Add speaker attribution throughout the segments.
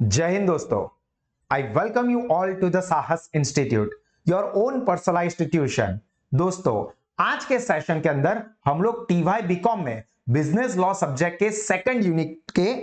Speaker 1: जय हिंद दोस्तों। I welcome you all to the Sahas institute, your own personalized tuition. दोस्तों, आज के सेशन के अंदर हम लोग टीवाई बीकॉम में बिजनेस लॉ सब्जेक्ट के सेकंड यूनिट के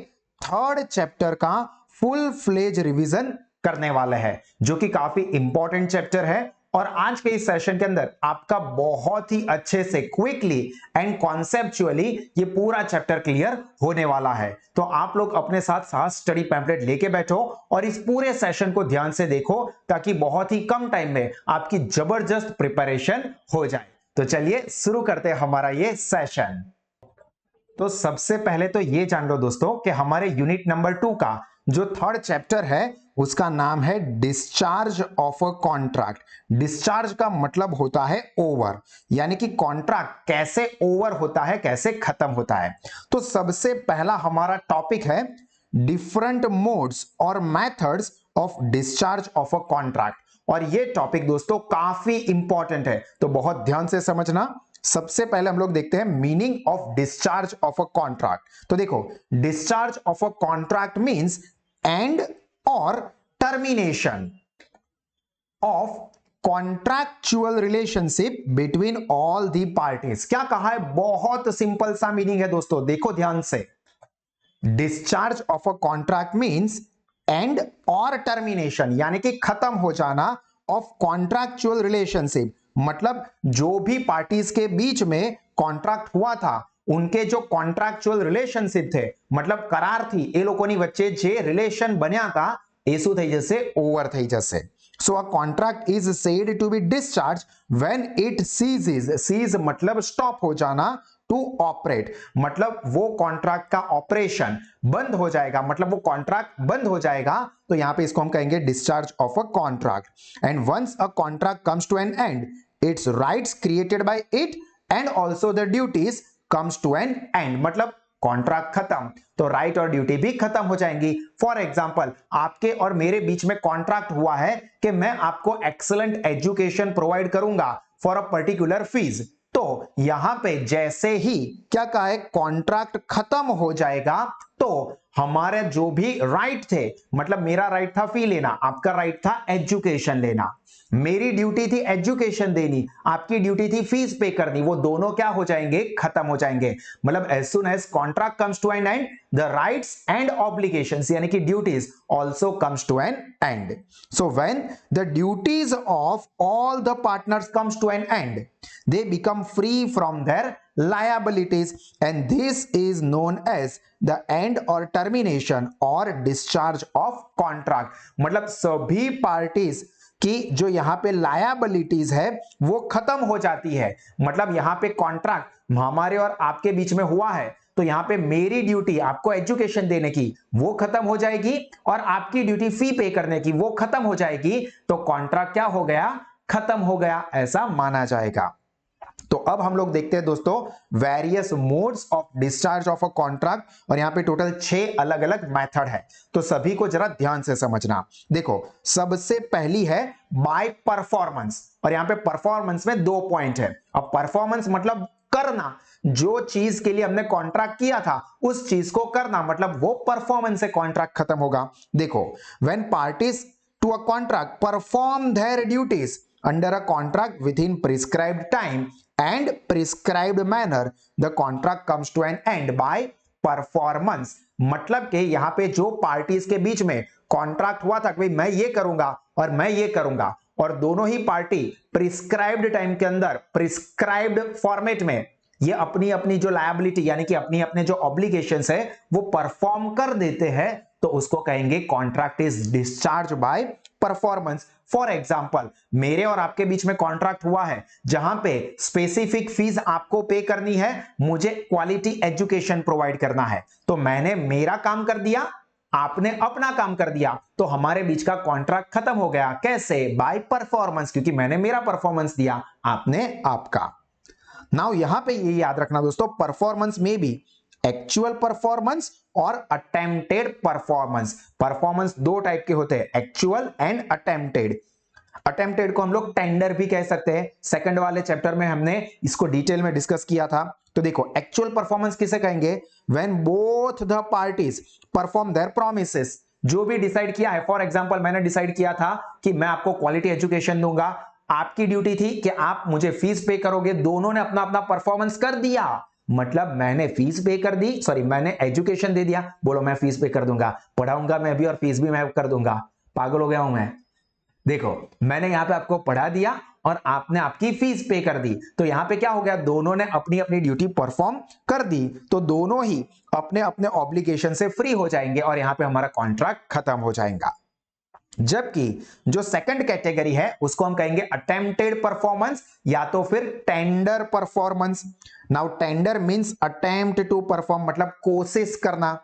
Speaker 1: थर्ड चैप्टर का फुल फ्लेज रिवीजन करने वाले हैं, जो कि काफी इंपॉर्टेंट चैप्टर है। और आज के इस सेशन के अंदर आपका बहुत ही अच्छे से क्विकली एंड कॉन्सेप्चुअली ये पूरा चैप्टर क्लियर होने वाला है। तो आप लोग अपने साथ साहस स्टडी पैम्पलेट लेके बैठो और इस पूरे सेशन को ध्यान से देखो, ताकि बहुत ही कम टाइम में आपकी जबरदस्त प्रिपरेशन हो जाए। तो चलिए शुरू करते हैं हमारा ये सेशन। तो सबसे पहले तो ये जान लो दोस्तों कि हमारे यूनिट नंबर 2 का जो थर्ड चैप्टर है उसका नाम है discharge of a contract. Discharge का मतलब होता है ओवर, यानी कि कॉन्ट्रैक्ट कैसे ओवर होता है, कैसे खत्म होता है। तो सबसे पहला हमारा टॉपिक है डिफरेंट मोड्स और methods of discharge of a contract. और ये टॉपिक दोस्तों काफी इंपॉर्टेंट है, तो बहुत ध्यान से समझना। सबसे पहले हम लोग देखते हैं meaning of discharge of a contract. तो देखो, discharge of a contract means end or termination of contractual relationship between all the parties. क्या कहा है? बहुत सिंपल सा मीनिंग है दोस्तों, देखो ध्यान से। Discharge of a contract means end or termination, यानी कि खत्म हो जाना ऑफ कॉन्ट्रैक्चुअल रिलेशनशिप, मतलब जो भी पार्टीज के बीच में कॉन्ट्रैक्ट हुआ था, उनके जो कॉन्ट्रैक्चुअल रिलेशनशिप थे, मतलब करार थी ए लोगों ની વચ્ચે જે રિલેશન બન્યા હતા એ શું થઈ જશે? ઓવર થઈ જશે। So a contract is said to be discharged when it ceases, cease मतलब stop हो जाना, टू ऑपरेट मतलब वो कॉन्ट्रैक्ट का ऑपरेशन बंद हो जाएगा, मतलब वो कॉन्ट्रैक्ट बंद हो जाएगा। तो यहां पे इसको हम कहेंगे discharge of a contract. And once a contract comes to an end, it's rights created by it and also the duties comes to an end, मतलब कॉन्ट्रैक्ट खत्म तो राइट और ड्यूटी भी खत्म हो जाएंगी। फॉर एग्जाम्पल, आपके और मेरे बीच में कॉन्ट्रैक्ट हुआ है कि मैं आपको एक्सीलेंट एजुकेशन प्रोवाइड करूंगा फॉर अ पर्टिकुलर फीस। तो यहां पे जैसे ही क्या कहा है, कॉन्ट्रैक्ट खत्म हो जाएगा, तो हमारे जो भी राइट थे, मतलब मेरा राइट था फी लेना, आपका राइट था एजुकेशन लेना, मेरी ड्यूटी थी एजुकेशन देनी, आपकी ड्यूटी थी फीस पे करनी, वो दोनों क्या हो जाएंगे? खत्म हो जाएंगे। मतलब as soon as contract comes to an end, the rights and obligations यानी कि duties also comes to an end. So when the duties of all the partners comes to an end, they become free from their liabilities, and this is known as the end or termination or discharge of contract। मतलब सभी parties कि जो यहां पे liabilities है वो खत्म हो जाती है। मतलब यहां पे कॉन्ट्रैक्ट हमारे और आपके बीच में हुआ है, तो यहां पे मेरी ड्यूटी आपको एजुकेशन देने की वो खत्म हो जाएगी और आपकी ड्यूटी फी पे करने की वो खत्म हो जाएगी। तो कॉन्ट्रैक्ट क्या हो गया? खत्म हो गया, ऐसा माना जाएगा। तो अब हम लोग देखते हैं दोस्तों various modes of discharge of a contract, और यहां पे टोटल 6 अलग अलग मेथड है, तो सभी को जरा ध्यान से समझना। देखो, सबसे पहली है बाय परफॉर्मेंस, और यहां पे परफॉर्मेंस में 2 पॉइंट है। अब परफॉर्मेंस मतलब करना, जो चीज के लिए हमने कॉन्ट्रैक्ट किया था उस चीज को करना, मतलब वो परफॉर्मेंस से कॉन्ट्रैक्ट खत्म होगा। देखो, when parties to a contract perform their duties under a contract within prescribed time and prescribed manner, the contract comes to an end by performance। मतलब कि यहां पे जो पार्टीज के बीच में कॉन्ट्रैक्ट हुआ था कि भाई मैं ये करूंगा और मैं ये करूंगा, और दोनों ही पार्टी प्रिस्क्राइब्ड टाइम के अंदर प्रिस्क्राइब्ड फॉर्मेट में ये अपनी अपनी जो लायबिलिटी यानी कि अपनी अपने जो ऑब्लिगेशंस है वो परफॉर्म कर देते हैं, तो उसको कहेंगे contract is discharge by performance. For example, मेरे और आपके बीच में कॉन्ट्रैक्ट हुआ है जहां पे स्पेसिफिक फीस आपको पे करनी है, मुझे क्वालिटी एजुकेशन प्रोवाइड करना है, तो मैंने मेरा काम कर दिया, आपने अपना काम कर दिया, तो हमारे बीच का कॉन्ट्रैक्ट खत्म हो गया। कैसे? बाय परफॉर्मेंस, क्योंकि मैंने मेरा परफॉर्मेंस दिया, आपने आपका। नाउ यहां पे ये याद रखना दोस्तों, परफॉर्मेंस में भी एक्चुअल परफॉर्मेंस और अटेम्प्टेड परफॉर्मेंस। परफॉर्मेंस 2 टाइप के होते हैं, एक्चुअल एंड अटेम्प्टेड। अटेम्प्टेड को हम लोग टेंडर भी कह सकते हैं, सेकंड वाले चैप्टर में हमने इसको डिटेल में डिस्कस किया था। तो देखो, एक्चुअल परफॉर्मेंस किसे कहेंगे? When both the parties perform their promises, जो भी डिसाइड किया है, फॉर एग्जांपल मैंने डिसाइड किया था कि मैं आपको क्वालिटी एजुकेशन दूंगा, आपकी ड्यूटी थी कि आप मुझे फीस पे करोगे, दोनों ने अपना अपना परफॉर्मेंस कर दिया, मतलब मैंने फीस पे कर दी, सॉरी मैंने एजुकेशन दे दिया, बोलो मैं फीस पे कर दूंगा, पढ़ाऊंगा मैं भी और फीस भी मैं कर दूंगा, पागल हो गया हूं मैं? देखो मैंने यहां पे आपको पढ़ा दिया और आपने आपकी फीस पे कर दी, तो यहां पे क्या हो गया, दोनों ने अपनी अपनी ड्यूटी परफॉर्म कर दी, तो दोनों ही अपने अपने ऑब्लिगेशन से फ्री हो जाएंगे और यहां पे हमारा कॉन्ट्रैक्ट खत्म हो जाएगा। जबकि जो सेकंड कैटेगरी है उसको हम कहेंगे अटेम्प्टेड परफॉर्मेंस या तो फिर tender performance. Now tender means attempt to perform, मतलब कोशिश करना।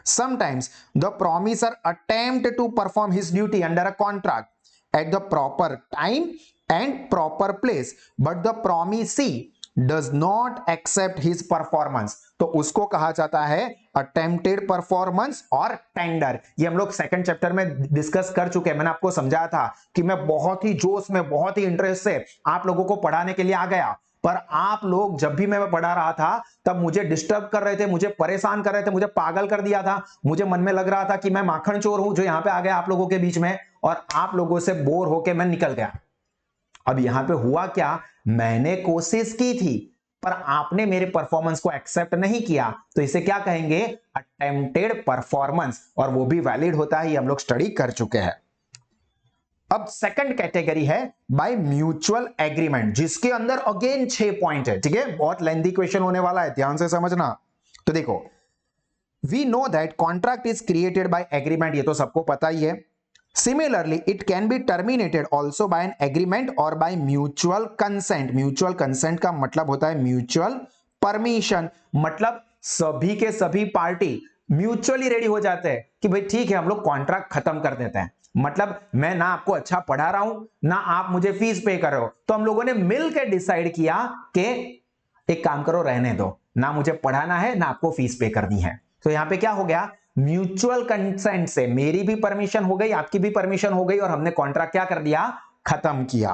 Speaker 1: Sometimes the promiser attempt to perform his duty under a contract at the proper time and proper place, but the promisee does not accept his performance, तो उसको कहा जाता है attempted performance और tender. ये हम लोग सेकंड चैप्टर में डिस्कस कर चुके हैं, मैंने आपको समझाया था कि मैं बहुत ही जोश में, बहुत ही इंटरेस्ट से आप लोगों को पढ़ाने के लिए आ गया, पर आप लोग जब भी मैं पढ़ा रहा था तब मुझे डिस्टर्ब कर रहे थे, मुझे परेशान कर रहे थे, मुझे पागल कर दिया था, मुझे मन में लग रहा था कि मैं माखन चोर हूं जो यहां पे आ गया आप लोगों के बीच में और आप लोगों से बोर होकर मैं निकल गया। अब यहां पे हुआ क्या, मैंने कोशिश की थी पर आपने मेरे परफॉर्मेंस को एक्सेप्ट नहीं किया, तो इसे क्या कहेंगे, अटेम्प्टेड परफॉर्मेंस, और वो भी वैलिड होता है, ये हम लोग स्टडी कर चुके हैं। अब सेकंड कैटेगरी है बाय म्यूचुअल एग्रीमेंट, जिसके अंदर अगेन 6 पॉइंट है, ठीक है, बहुत लेंथी क्वेश्चन होने वाला है, ध्यान से समझना। तो देखो, we know that contract is created by agreement, ये तो सबको पता ही है। Similarly, it can be terminated also by an agreement or by mutual consent. Mutual consent का मतलब होता है mutual permission, मतलब सभी के सभी पार्टी म्यूचुअली रेडी हो जाते हैं कि भाई ठीक है हम लोग कॉन्ट्रैक्ट खत्म कर देते हैं, मतलब मैं ना आपको अच्छा पढ़ा रहा हूं ना आप मुझे फीस पे कर रहे हो, तो हम लोगों ने मिलकर डिसाइड किया कि एक काम करो, रहने दो, ना मुझे पढ़ाना है ना आपको फीस पे करनी है। तो यहां पे क्या हो गया, म्यूचुअल कंसेंट से मेरी भी परमिशन हो गई, आपकी भी परमिशन हो गई और हमने कॉन्ट्रैक्ट क्या कर दिया, खत्म किया।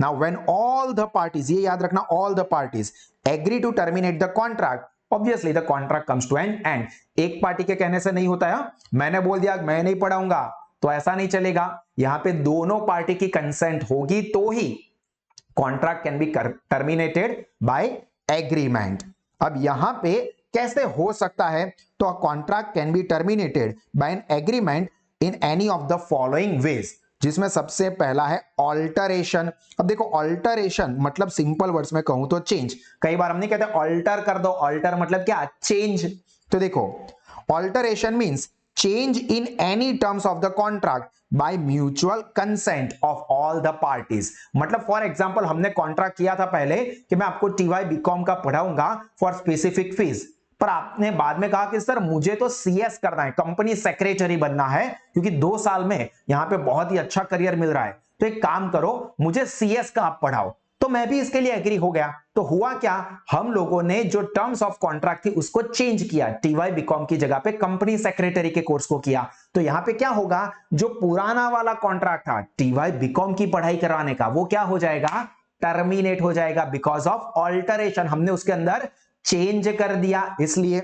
Speaker 1: Now when all the parties, ये याद रखना, all the parties agree to terminate the contract, obviously the contract comes to an end. एक पार्टी के कहने से नहीं होता है, मैंने बोल दिया मैं नहीं पढ़ाऊंगा तो ऐसा नहीं चलेगा, यहां पे दोनों पार्टी की कंसेंट होगी तो ही contract can be terminated by agreement. अब यहां पे कैसे हो सकता है, तो contract can be terminated by an agreement in any of the following ways, जिसमें सबसे पहला है ऑल्टरेशन। अब देखो ऑल्टरेशन मतलब सिंपल वर्ड्स में कहूं तो चेंज, कई बार हम नहीं कहते ऑल्टर कर दो, ऑल्टर मतलब क्या, चेंज। तो देखो alteration means change in any terms of the contract by mutual consent of all the parties. मतलब फॉर एग्जांपल हमने कॉन्ट्रैक्ट किया था पहले कि मैं आपको टीवाई बीकॉम का पढ़ाऊंगा फॉर स्पेसिफिक फीस, पर आपने बाद में कहा कि सर मुझे तो सीएस करना है, कंपनी सेक्रेटरी बनना है, क्योंकि 2 साल में यहां पे बहुत ही अच्छा करियर मिल रहा है, तो एक काम करो मुझे सीएस का आप पढ़ाओ, तो मैं भी इसके लिए एग्री हो गया। तो हुआ क्या, हम लोगों ने जो टर्म्स ऑफ कॉन्ट्रैक्ट थी उसको चेंज किया, टीवाई बीकॉम की जगह पे कंपनी सेक्रेटरी के कोर्स को किया। तो यहां पे क्या होगा, जो पुराना वाला कॉन्ट्रैक्ट था टीवाई बीकॉम की पढ़ाई कराने का, वो क्या हो जाएगा, टर्मिनेट हो जाएगा, बिकॉज ऑफ ऑल्टरेशन, हमने उसके अंदर चेंज कर दिया इसलिए।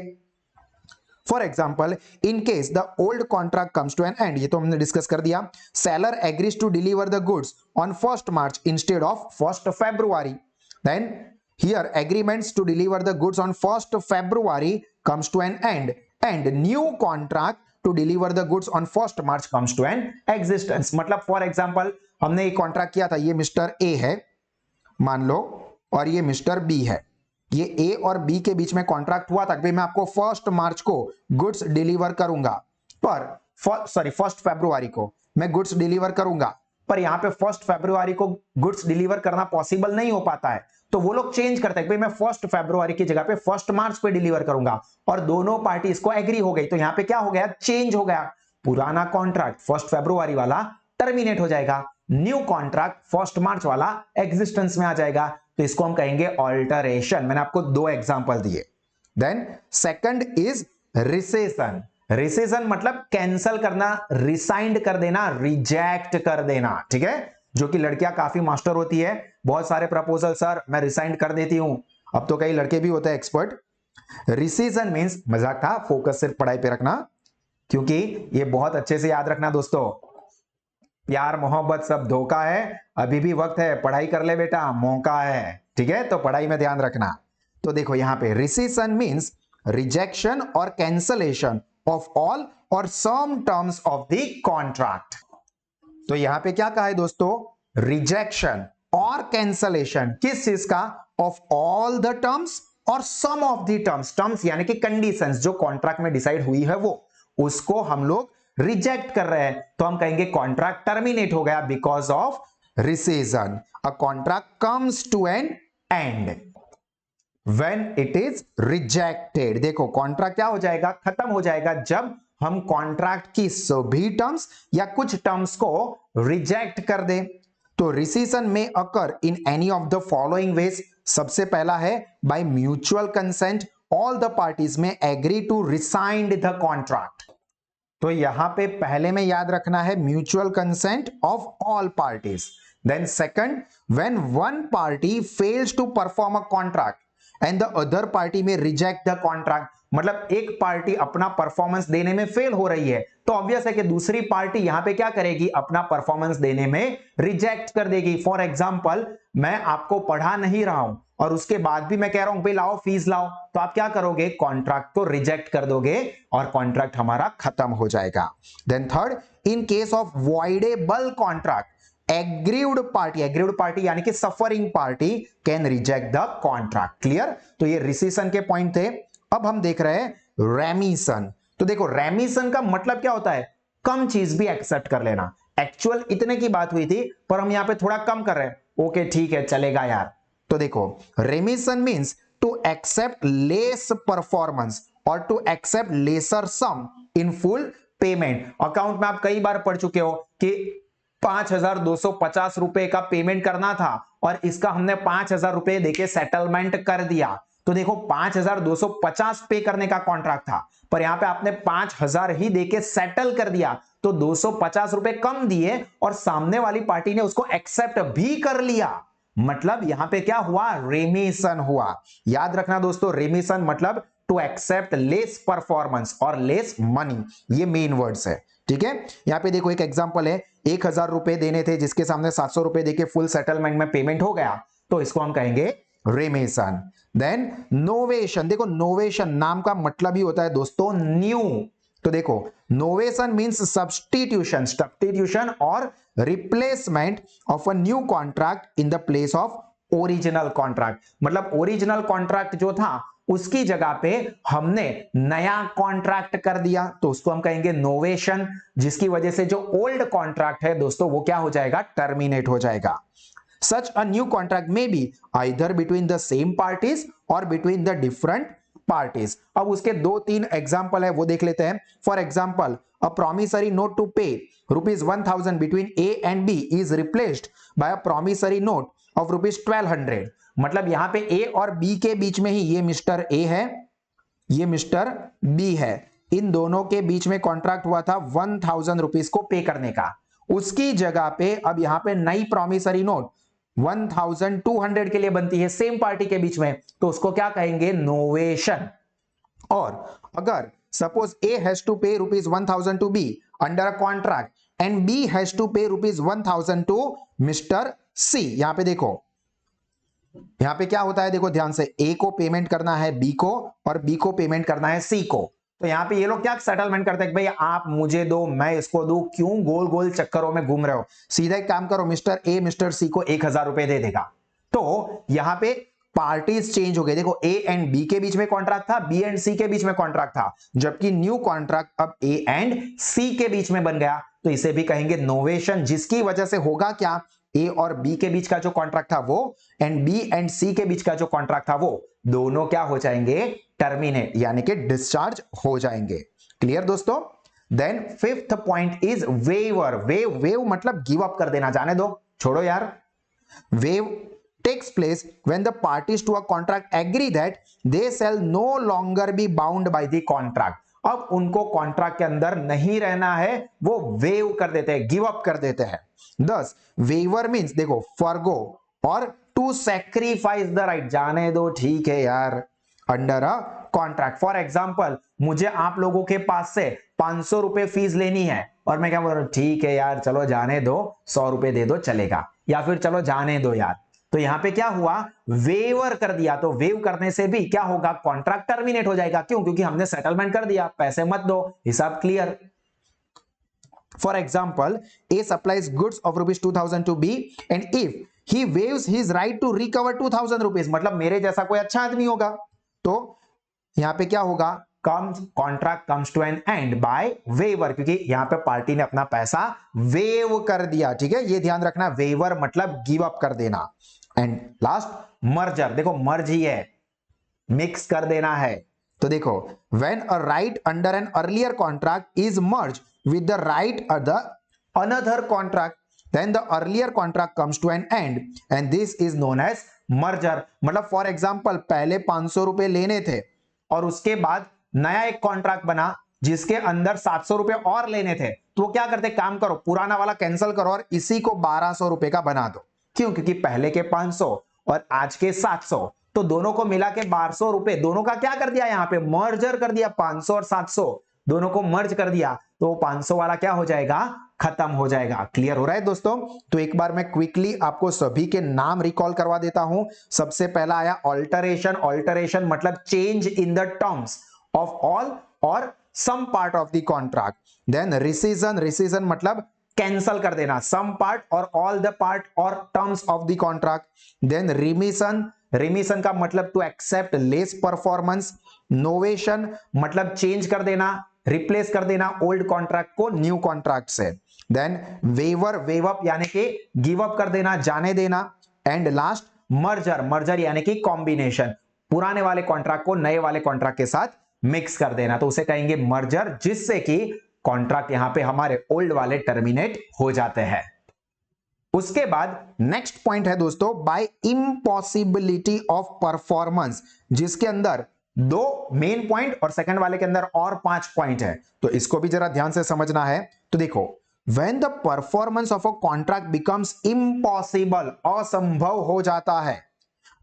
Speaker 1: For example in case the old contract comes to an end, ये तो हमने डिस्कस कर दिया, seller agrees to deliver the goods on 1st March instead of 1st February, then here agreements to deliver the goods on 1st February comes to an end and new contract to deliver the goods on 1st March comes to an existence। मतलब for example हमने एक contract किया था, ये mister A है मान लो और ये मिस्टर बी है, ये ए और बी के बीच में कॉन्ट्रैक्ट हुआ था कि मैं आपको 1st March को गुड्स डिलीवर करूंगा, पर 1st February को मैं गुड्स डिलीवर करूंगा, पर यहां पे 1st February को गुड्स डिलीवर करना पॉसिबल नहीं हो पाता है, तो वो लोग चेंज करते हैं कि मैं 1st February की जगह पे 1st March पे डिलीवर करूंगा, और दोनों पार्टी इसको एग्री हो गई, तो यहां पे क्या हो गया, चेंज हो गया, पुराना कॉन्ट्रैक्ट 1st February वाला टर्मिनेट हो जाएगा, न्यू कॉन्ट्रैक्ट 1st March वाला एग्जिस्टेंस में आ जाएगा, तो इसको हम कहेंगे ऑल्टरेशन। मैंने आपको 2 एग्जांपल दिए। Then second is rescission. Rescission मतलब कैंसल करना, रिसाइंड कर देना, रिजेक्ट कर देना, ठीक है, जो कि लड़कियां काफी मास्टर होती है, बहुत सारे प्रपोजल सर मैं रिसाइंड कर देती हूं, अब तो कई लड़के भी होते हैं एक्सपर्ट। रिसेशन मींस, मजाक था, फोकस सिर्फ पढ़ाई पे रखना। क्योंकि ये बहुत अच्छे से याद रखना दोस्तों, प्यार मोहब्बत सब धोखा है, अभी भी वक्त है, पढ़ाई कर ले बेटा, मौका है। ठीक है, तो पढ़ाई में ध्यान रखना। तो देखो यहां पे रिसेशन मींस रिजेक्शन और कैंसलेशन ऑफ ऑल और some terms of the contract. तो यहां पे क्या कहा है दोस्तों, रिजेक्शन और कैंसलेशन किस चीज का, ऑफ ऑल द टर्म्स और सम ऑफ द टर्म्स। टर्म्स यानी कि कंडीशंस जो कॉन्ट्रैक्ट में डिसाइड हुई है वो, उसको हम लोग रिजेक्ट कर रहे हैं, तो हम कहेंगे कॉन्ट्रैक्ट टर्मिनेट हो गया because of rescission. A contract comes to an end when it is rejected। देखो कॉन्ट्रैक्ट क्या हो जाएगा, खत्म हो जाएगा जब हम कॉन्ट्रैक्ट की सभी टर्म्स या कुछ टर्म्स को रिजेक्ट कर दे। तो rescission may occur in any of the following ways. सबसे पहला है by mutual consent, all the parties may agree to rescind the contract. तो यहां पे पहले में याद रखना है mutual consent of all parties. Then second, when one party fails to perform a contract and the other party may reject the contract. मतलब एक पार्टी अपना परफॉर्मेंस देने में फेल हो रही है, तो ऑब्वियस है कि दूसरी पार्टी यहां पे क्या करेगी, अपना परफॉर्मेंस देने में रिजेक्ट कर देगी। फॉर एग्जांपल, मैं आपको पढ़ा नहीं रहा हूं और उसके बाद भी मैं कह रहा हूं भाई लाओ फीस लाओ, तो आप क्या करोगे, कॉन्ट्रैक्ट को रिजेक्ट कर दोगे और कॉन्ट्रैक्ट हमारा खत्म हो जाएगा। Then third, in case of voidable contract aggrieved party यानी कि suffering party can reject the contract. Clear. तो ये रिसेशन के पॉइंट थे। अब हम देख रहे हैं रेमिशन। तो देखो रेमिशन का मतलब क्या होता है, कम चीज भी एक्सेप्ट कर लेना। एक्चुअल इतने की बात हुई थी पर हम यहां पे थोड़ा कम कर रहे हैं, ओके ठीक है चलेगा यार। तो देखो remission means to accept less performance or to accept lesser sum in full payment. Account में आप कई बार पढ़ चुके हो कि 5,250 रुपए का पेमेंट करना था और इसका हमने 5,000 रुपए देके सेटलमेंट कर दिया। तो देखो 5,250 पे करने का कॉन्ट्रैक्ट था, पर यहां पे आपने 5,000 ही देके सेटल कर दिया, तो 250 रुपए कम दिए और सामने वाली पार्टी ने उसको एक्सेप्ट भी कर लिया। मतलब यहां पे क्या हुआ, रेमिशन हुआ। याद रखना दोस्तों, रेमिशन मतलब टू एक्सेप्ट लेस परफॉर्मेंस और लेस मनी, ये मेन वर्ड्स है। ठीक है, यहां पे देखो एक एग्जांपल है, 1,000 रुपए देने थे जिसके सामने 700 रुपए देके फुल सेटलमेंट में पेमेंट हो गया, तो इसको हम कहेंगे रेमिशन। Then novation. देखो नोवेशन नाम का मतलब ही होता है दोस्तों न्यू। तो देखो नोवेशन मींस सब्स्टिट्यूशन और replacement of a new contract in the place of original contract. मतलब ओरिजिनल कॉन्ट्रैक्ट जो था उसकी जगह पे हमने नया कॉन्ट्रैक्ट कर दिया, तो उसको हम कहेंगे नोवेशन, जिसकी वजह से जो ओल्ड कॉन्ट्रैक्ट है दोस्तों वो क्या हो जाएगा, टर्मिनेट हो जाएगा। Such a new contract may be either between the same parties or between the different parties। अब उसके 2-3 एग्जाम्पल है वो देख लेते हैं। For example, a promissory note to pay ₹1,000 between A and B is replaced by a promissory note of ₹1,200। मतलब यहां पे A और B के बीच में ही, ये मिस्टर A है, ये मिस्टर B है, इन दोनों के बीच में कॉन्ट्रैक्ट हुआ था 1,000 रुपीज को पे करने का। उसकी जगह पे अब यहां पे नई प्रॉमिसरी नोट 1,200 के लिए बनती है सेम पार्टी के बीच में, तो उसको क्या कहेंगे, नोवेशन। और अगर suppose A has to pay ₹1,000 to B under a contract and B has to pay ₹1,000 to mister C। यहां पे देखो, यहां पे क्या होता है, देखो ध्यान से, A को पेमेंट करना है B को और B को पेमेंट करना है C को। तो यहां पे ये लोग क्या सेटलमेंट करते हैं, भाई आप मुझे दो मैं इसको दूं, क्यों गोल गोल चक्करों में घूम रहे हो, सीधा एक काम करो, मिस्टर A मिस्टर C को 1,000 रुपए दे देगा। तो यहां पे पार्टीज चेंज हो गए। देखो A एंड B के बीच में कॉन्ट्रैक्ट था, B एंड C के बीच में कॉन्ट्रैक्ट था, जबकि न्यू कॉन्ट्रैक्ट अब A एंड C के बीच में बन गया, तो इसे भी कहेंगे नोवेशन। जिसकी वजह से होगा क्या, A और B के बीच का जो कॉन्ट्रैक्ट था वो एंड B एंड C के बीच का जो कॉन्ट्रैक्ट था वो दोनों क्या हो जाएंगे, टर्मिनेट यानी कि डिस्चार्ज हो जाएंगे। क्लियर दोस्तों। Then fifth point is waiver. Waive मतलब गिव अप कर देना, जाने दो, छोड़ो यार। Waive takes place when the parties to a contract agree that they shall no longer be bound by the contract। अब उनको कॉन्ट्रैक्ट के अंदर नहीं रहना है, वो वेव कर देते हैं, गिव अप कर देते हैं। दस वेवर मींस देखो फॉरगो और टू सैक्रिफाइस द राइट, जाने दो ठीक है यार। Under a contract. For example, मुझे आप लोगों के पास से 500 रुपए फीस लेनी है और मैं क्या बोल रहा हूं, ठीक है यार चलो जाने दो, 100 रुपए दे दो चलेगा, या फिर चलो जाने दो यार। तो यहां पे क्या हुआ, वेवर कर दिया। तो वेव करने से भी क्या होगा, कॉन्ट्रैक्ट टर्मिनेट हो जाएगा। क्यों? क्योंकि हमने सेटलमेंट कर दिया, पैसे मत दो, हिसाब clear. For example, A supplies goods of rupees 2000 to B, and if he waives his right to recover 2000 rupees, मतलब मेरे जैसा कोई अच्छा आदमी होगा, तो यहां पे क्या होगा, contract comes to an end by waiver, क्योंकि यहां पे पार्टी ने अपना पैसा वेव कर दिया। ठीक है, ये ध्यान रखना, वेवर मतलब गिव अप कर देना। एंड लास्ट मर्जर, देखो मर्ज ही है, मिक्स कर देना है। तो देखो, when a right under an earlier contract is merge with the right the another contract, then the earlier contract comes to an end and this is known as merger. मतलब for example, पहले 500 रुपए लेने थे और उसके बाद नया एक कॉन्ट्रैक्ट बना जिसके अंदर 700 रुपए और लेने थे, तो वो क्या करते, काम करो पुराना वाला कैंसिल करो और इसी को 1200 रुपए का बना दो। क्यों? क्योंकि पहले के 500 और आज के 700, तो दोनों को मिला के 1200 रुपए, दोनों का क्या कर दिया, यहां पे मर्जर कर दिया, 500 और 700 दोनों को मर्ज कर दिया, तो 500 वाला क्या हो जाएगा, खत्म हो जाएगा। क्लियर हो रहा है दोस्तों? तो एक बार मैं क्विकली आपको सभी के नाम रिकॉल करवा देता हूं। सबसे पहला आया ऑल्टरेशन। ऑल्टरेशन मतलब change in the terms of all और some part of the contract. Then rescission, rescission मतलब कैंसल कर देना, some part or all the part or terms of the contract. Then remission, remission का मतलब to accept less performance. Novation मतलब change कर देना, replace कर देना ओल्ड कॉन्ट्रैक्ट को न्यू कॉन्ट्रैक्ट से। देन वेवर, वेव अप यानी कि गिव अप कर देना, जाने देना। एंड लास्ट मर्जर, मर्जर यानी कि कॉम्बिनेशन, पुराने वाले कॉन्ट्रैक्ट को नए वाले कॉन्ट्रैक्ट के साथ मिक्स कर देना, तो उसे कहेंगे मर्जर, जिससे कि कॉन्ट्रैक्ट यहां पे हमारे ओल्ड वाले टर्मिनेट हो जाते हैं। उसके बाद नेक्स्ट पॉइंट है दोस्तों, बाय इम्पॉसिबिलिटी ऑफ परफॉर्मेंस, जिसके अंदर 2 मेन पॉइंट और सेकंड वाले के अंदर और 5 पॉइंट है, तो इसको भी जरा ध्यान से समझना है। तो देखो, when the performance of a contract becomes impossible, असंभव हो जाता है,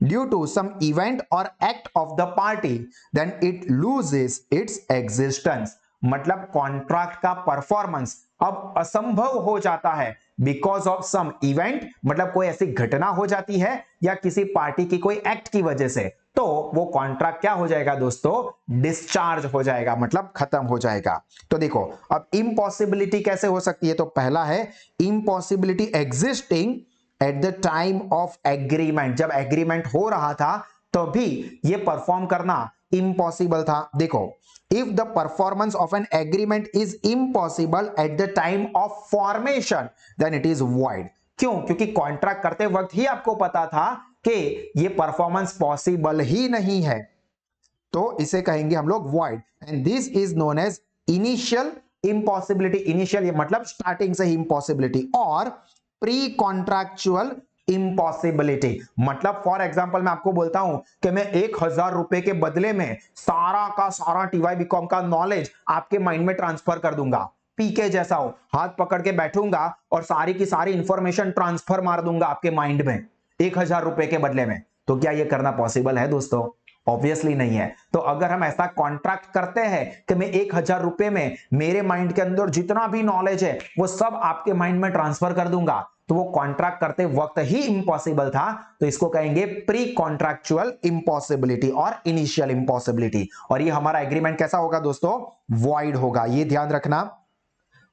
Speaker 1: due to some event or act of the party, then it loses its existence। मतलब कॉन्ट्रैक्ट का परफॉर्मेंस अब असंभव हो जाता है बिकॉज ऑफ सम इवेंट, मतलब कोई ऐसी घटना हो जाती है या किसी पार्टी की कोई एक्ट की वजह से, तो वो कॉन्ट्रैक्ट क्या हो जाएगा दोस्तों, डिस्चार्ज हो जाएगा, मतलब खत्म हो जाएगा। तो देखो, अब इम्पॉसिबिलिटी कैसे हो सकती है, तो पहला है impossibility existing eight the time of agreement, जब एग्रीमेंट हो रहा था तभी ये परफॉर्म करना इम्पॉसिबल था। देखो, if the performance of an agreement is impossible at the time of formation, then it is void। क्यों? क्योंकि कॉन्ट्रैक्ट करते वक्त ही आपको पता था कि ये परफॉर्मेंस पॉसिबल ही नहीं है, तो इसे कहेंगे हम लोग void, and this is known as initial impossibility। Initial मतलब स्टार्टिंग से ही impossibility, और प्री कॉन्ट्रैक्चुअल इम्पॉसिबिलिटी, मतलब फॉर एग्जांपल मैं आपको बोलता हूं कि मैं 1000 रुपए के बदले में सारा का सारा टीवाई बीकॉम का नॉलेज आपके माइंड में ट्रांसफर कर दूंगा, पीके जैसा हो, हाथ पकड़ के बैठूंगा और सारी की सारी इंफॉर्मेशन ट्रांसफर मार दूंगा आपके माइंड में 1000 रुपए के बदले में। तो क्या यह करना पॉसिबल है दोस्तों? ऑब्वियसली नहीं है। तो अगर हम ऐसा कॉन्ट्रैक्ट करते हैं कि मैं 1000 रुपए में मेरे माइंड के अंदर जितना भी नॉलेज है वो सब आपके माइंड में ट्रांसफर कर दूंगा, तो वो कॉन्ट्रैक्ट करते वक्त ही इंपॉसिबल था, तो इसको कहेंगे प्री कॉन्ट्रैक्चुअल इंपॉसिबिलिटी और इनिशियल इंपॉसिबिलिटी। और ये हमारा एग्रीमेंट कैसा होगा दोस्तों? वॉइड होगा, ये ध्यान रखना।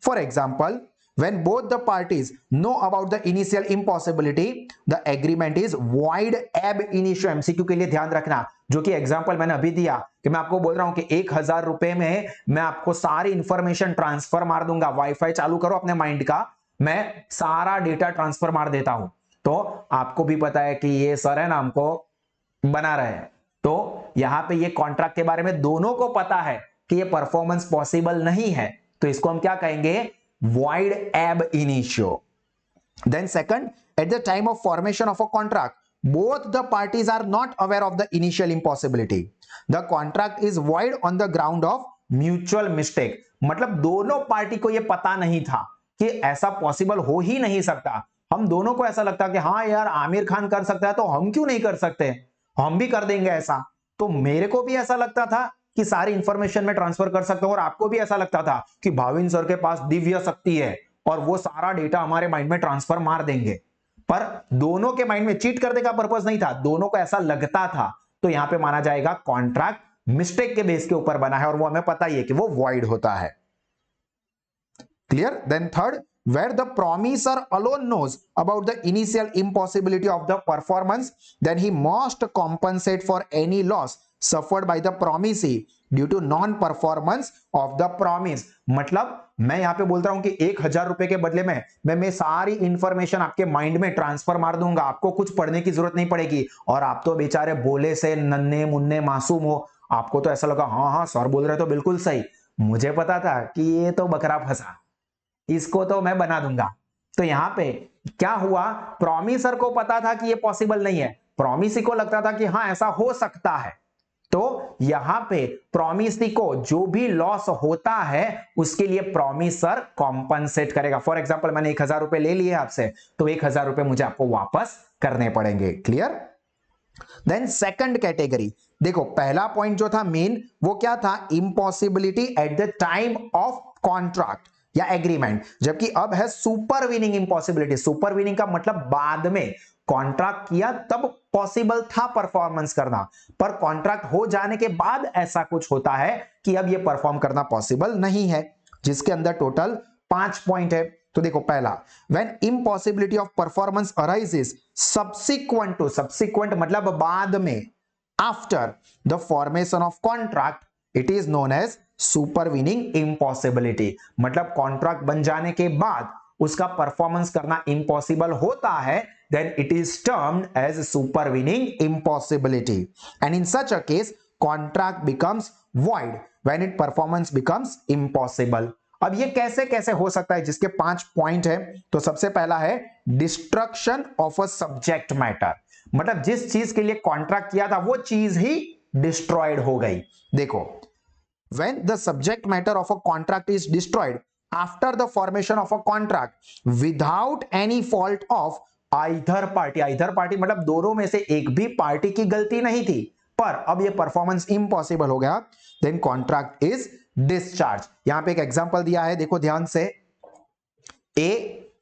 Speaker 1: For example, when both the parties know about the initial impossibility, the agreement is void ab initio। MCQ के लिए ध्यान रखना, जो कि एग्जांपल मैंने अभी दिया कि मैं आपको बोल रहा हूं कि 1000 रुपए में मैं आपको सारी इंफॉर्मेशन ट्रांसफर मार दूंगा, वाईफाई चालू करो अपने माइंड का, मैं सारा डेटा ट्रांसफर मार देता हूं, तो आपको भी पता है कि ये सर है ना हमको बना रहे हैं, तो यहां पे ये कॉन्ट्रैक्ट के बारे में दोनों को पता है कि ये परफॉर्मेंस पॉसिबल नहीं है, तो इसको हम क्या कहेंगे? void ab initio। Then second, at the time of formation of a contract, both the parties are not aware of the initial impossibility। The contract is void on the ground of mutual mistake। मतलब दोनों party को यह पता नहीं था कि ऐसा possible हो ही नहीं सकता। हम दोनों को ऐसा लगता कि हाँ यार आमिर खान कर सकता है तो हम क्यों नहीं कर सकते, हम भी कर देंगे ऐसा। तो मेरे को भी ऐसा लगता था कि सारी इंफॉर्मेशन में ट्रांसफर कर सकता हूं, और आपको भी ऐसा लगता था कि भाविन सर के पास दिव्य शक्ति है और वो सारा डेटा हमारे माइंड में ट्रांसफर मार देंगे। पर दोनों के माइंड में चीट करने का पर्पस नहीं था, दोनों को ऐसा लगता था। तो यहां पे माना जाएगा कॉन्ट्रैक्ट मिस्टेक के बेस के ऊपर बना है और वो हमें पता ही है कि वो वॉइड होता है। Clear? Then third, where the promiser alone knows about the initial impossibility of the performance, then he must compensate for any loss suffered by the promisee due to non-performance of the promise। मतलब मैं यहां पे बोल रहा हूं कि 1,000 रुपए के बदले में मैं सारी इंफॉर्मेशन आपके माइंड में ट्रांसफर मार दूंगा, आपको कुछ पढ़ने की जरूरत नहीं पड़ेगी, और आप तो बेचारे बोले से नन्हे मुन्ने मासूम हो, आपको तो ऐसा लगा हाँ हाँ सर बोल रहे तो बिल्कुल सही, मुझे पता था कि ये तो बकरा फंसा, इसको तो मैं बना दूंगा। तो यहां पे क्या हुआ, प्रॉमिसर को पता था कि ये पॉसिबल नहीं है, प्रॉमिसी को लगता था कि हाँ ऐसा हो सकता है। तो यहां पे प्रॉमिसी को जो भी लॉस होता है उसके लिए प्रॉमिसर कॉम्पनसेट करेगा। फॉर एग्जांपल मैंने 1,000 रुपए ले लिए आपसे, तो 1,000 रुपए मुझे आपको वापस करने पड़ेंगे। क्लियर? देन सेकंड कैटेगरी, देखो पहला पॉइंट जो था मेन वो क्या था, impossibility eight the time of contract या एग्रीमेंट, जबकि अब है सुपरवीनिंग इम्पॉसिबिलिटी। सुपरवीनिंग का मतलब बाद में कॉन्ट्रैक्ट किया तब पॉसिबल था परफॉर्मेंस करना, पर कॉन्ट्रैक्ट हो जाने के बाद ऐसा कुछ होता है कि अब ये परफॉर्म करना पॉसिबल नहीं है, जिसके अंदर टोटल 5 पॉइंट है। तो देखो पहला, when impossibility of performance arises subsequent to, subsequent मतलब बाद में, after the formation of contract, it is known as supervening impossibility. मतलब कॉन्ट्रैक्ट बन जाने के बाद उसका परफॉर्मेंस करना इम्पॉसिबल होता है, then it is termed as supervening impossibility, and in such a case contract becomes void when its performance becomes impossible। अब ये कैसे कैसे हो सकता है, जिसके 5 पॉइंट है। तो सबसे पहला है destruction of a subject matter, मतलब जिस चीज के लिए कॉन्ट्रैक्ट किया था वो चीज ही डिस्ट्रॉयड हो गई। देखो when the subject matter of a contract is destroyed after the formation of a contract without any fault of either party, either party मतलब दोनों में से एक भी पार्टी की गलती नहीं थी, पर अब ये परफॉर्मेंस इम्पॉसिबल हो गया, देन कॉन्ट्रैक्ट इज डिस्चार्ज। यहां पे एक एग्जांपल दिया है, देखो ध्यान से, A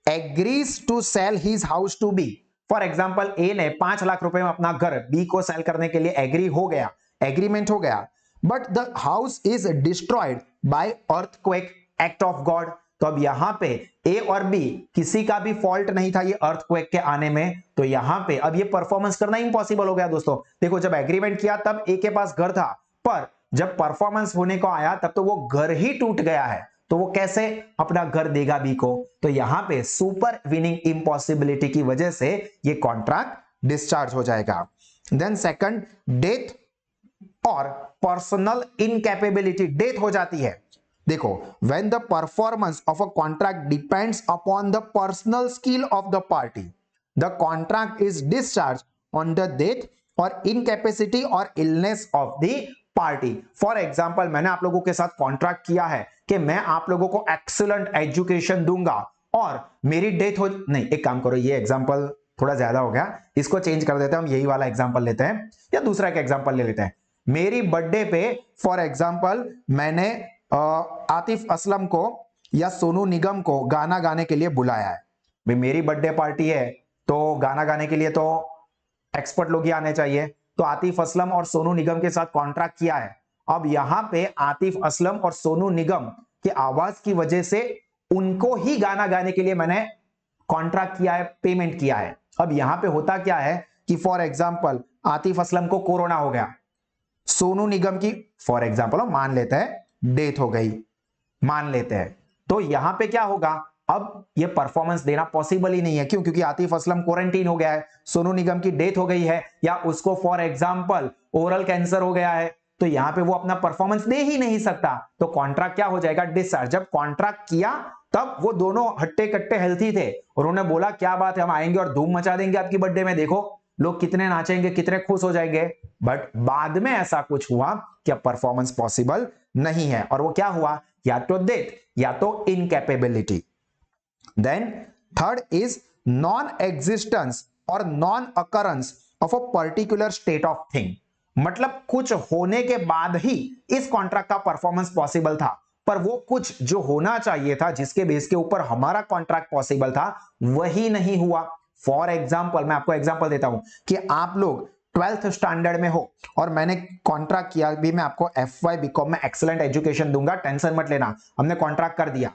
Speaker 1: agrees to sell his house to B. For example A ने 5 लाख रुपए में अपना घर बी को सेल करने के लिए एग्री हो गया, एग्रीमेंट हो गया, but the house is destroyed by earthquake, act of God. तो अब यहां पे ए और बी किसी का भी फॉल्ट नहीं था ये अर्थक्वेक के आने में, तो यहां पे अब ये परफॉर्मेंस करना इंपॉसिबल हो गया। दोस्तों देखो जब एग्रीमेंट किया तब ए के पास घर था, पर जब परफॉर्मेंस होने को आया तब तो वो घर ही टूट गया है, तो वो कैसे अपना घर देगा बी को। तो यहां पे सुपर विनिंग इंपॉसिबिलिटी की वजह से ये कॉन्ट्रैक्ट डिस्चार्ज हो जाएगा। देन सेकंड, डेथ और पर्सनल इनकैपेबिलिटी, डेथ हो जाती है। देखो when the performance of a contract depends upon the personal skill of the party, the contract is discharged on the death or incapacity or illness of the party। For example मैंने आप लोगों के साथ contract किया है कि मैं आप लोगों को एक्सीलेंट एजुकेशन दूंगा, और मेरी डेथ हो, नहीं एक काम करो, ये एग्जाम्पल थोड़ा ज्यादा हो गया, इसको चेंज कर देते हैं, हम यही वाला एग्जाम्पल लेते हैं या दूसरा एक एग्जाम्पल ले लेते हैं। मेरी बर्थडे पे फॉर एग्जाम्पल मैंने आतिफ असलम को या सोनू निगम को गाना गाने के लिए बुलाया है। भाई मेरी बर्थडे पार्टी है तो गाना गाने के लिए तो एक्सपर्ट लोग ही आने चाहिए, तो आतिफ असलम और सोनू निगम के साथ कॉन्ट्रैक्ट किया है। अब यहां पे आतिफ असलम और सोनू निगम की आवाज की वजह से उनको ही गाना गाने के लिए मैंने कॉन्ट्रैक्ट किया है, पेमेंट किया है। अब यहां पे होता क्या है कि फॉर एग्जाम्पल आतिफ असलम को कोरोना हो गया, सोनू निगम की फॉर एग्जाम्पल मान लेते हैं डेथ हो गई, मान लेते हैं, तो यहां पे क्या होगा, अब ये परफॉर्मेंस देना पॉसिबल ही नहीं है। क्यों? क्योंकि आतिफ असलम क्वारंटीन हो गया है, सोनू निगम की डेथ हो गई है, या उसको फॉर एग्जाम्पल ओरल कैंसर हो गया है, तो यहां पे वो अपना परफॉर्मेंस दे ही नहीं सकता। तो कॉन्ट्रैक्ट क्या हो जाएगा, डिस्चार्ज। जब कॉन्ट्रैक्ट किया तब वो दोनों हट्टे कट्टे हेल्थी थे, उन्होंने बोला क्या बात है, हम आएंगे और धूम मचा देंगे आपकी बर्थडे में, देखो लोग कितने नाचेंगे, कितने खुश हो जाएंगे। बट बाद में ऐसा कुछ हुआ कि अब परफॉर्मेंस पॉसिबल नहीं है, और वो क्या हुआ, या तो डेथ या तो incapability. Then third is non existence or non occurrence of a particular state of thing. मतलब कुछ होने के बाद ही इस कॉन्ट्रैक्ट का परफॉर्मेंस पॉसिबल था, पर वो कुछ जो होना चाहिए था, जिसके बेस के ऊपर हमारा कॉन्ट्रैक्ट पॉसिबल था, वही नहीं हुआ। फॉर एग्जाम्पल, मैं आपको एग्जाम्पल देता हूं कि आप लोग 12th स्टैंडर्ड में हो और मैंने कॉन्ट्रैक्ट किया भी, मैं आपको FY बीकॉम में एक्सीलेंट एजुकेशन दूंगा, टेंशन मत लेना, हमने कॉन्ट्रैक्ट कर दिया।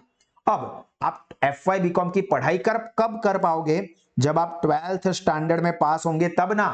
Speaker 1: अब आप FY बीकॉम की पढ़ाई कब कर पाओगे? जब आप 12th स्टैंडर्ड में पास होंगे तब ना।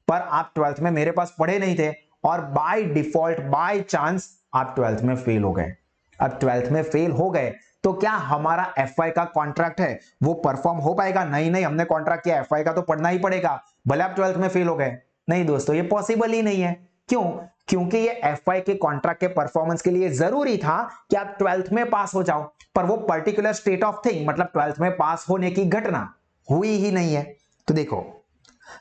Speaker 1: पर आप 12th में मेरे पास पढ़े नहीं थे और बाय डिफॉल्ट, बाय चांस आप 12th में फेल हो गए। अब 12th में फेल हो गए तो क्या हमारा FY का कॉन्ट्रैक्ट है वो परफॉर्म हो पाएगा? नहीं नहीं, हमने कॉन्ट्रैक्ट किया, FY का तो पढ़ना ही पड़ेगा, भले आप 12th में फेल हो गए। नहीं दोस्तों, ये पॉसिबल ही नहीं है। क्यों? क्योंकि ये FY के कॉन्ट्रैक्ट के परफॉर्मेंस के लिए जरूरी था कि आप 12th में पास हो जाओ, पर वो पर्टिकुलर स्टेट ऑफ थिंग, मतलब 12th में पास होने की घटना हुई ही नहीं है। तो देखो,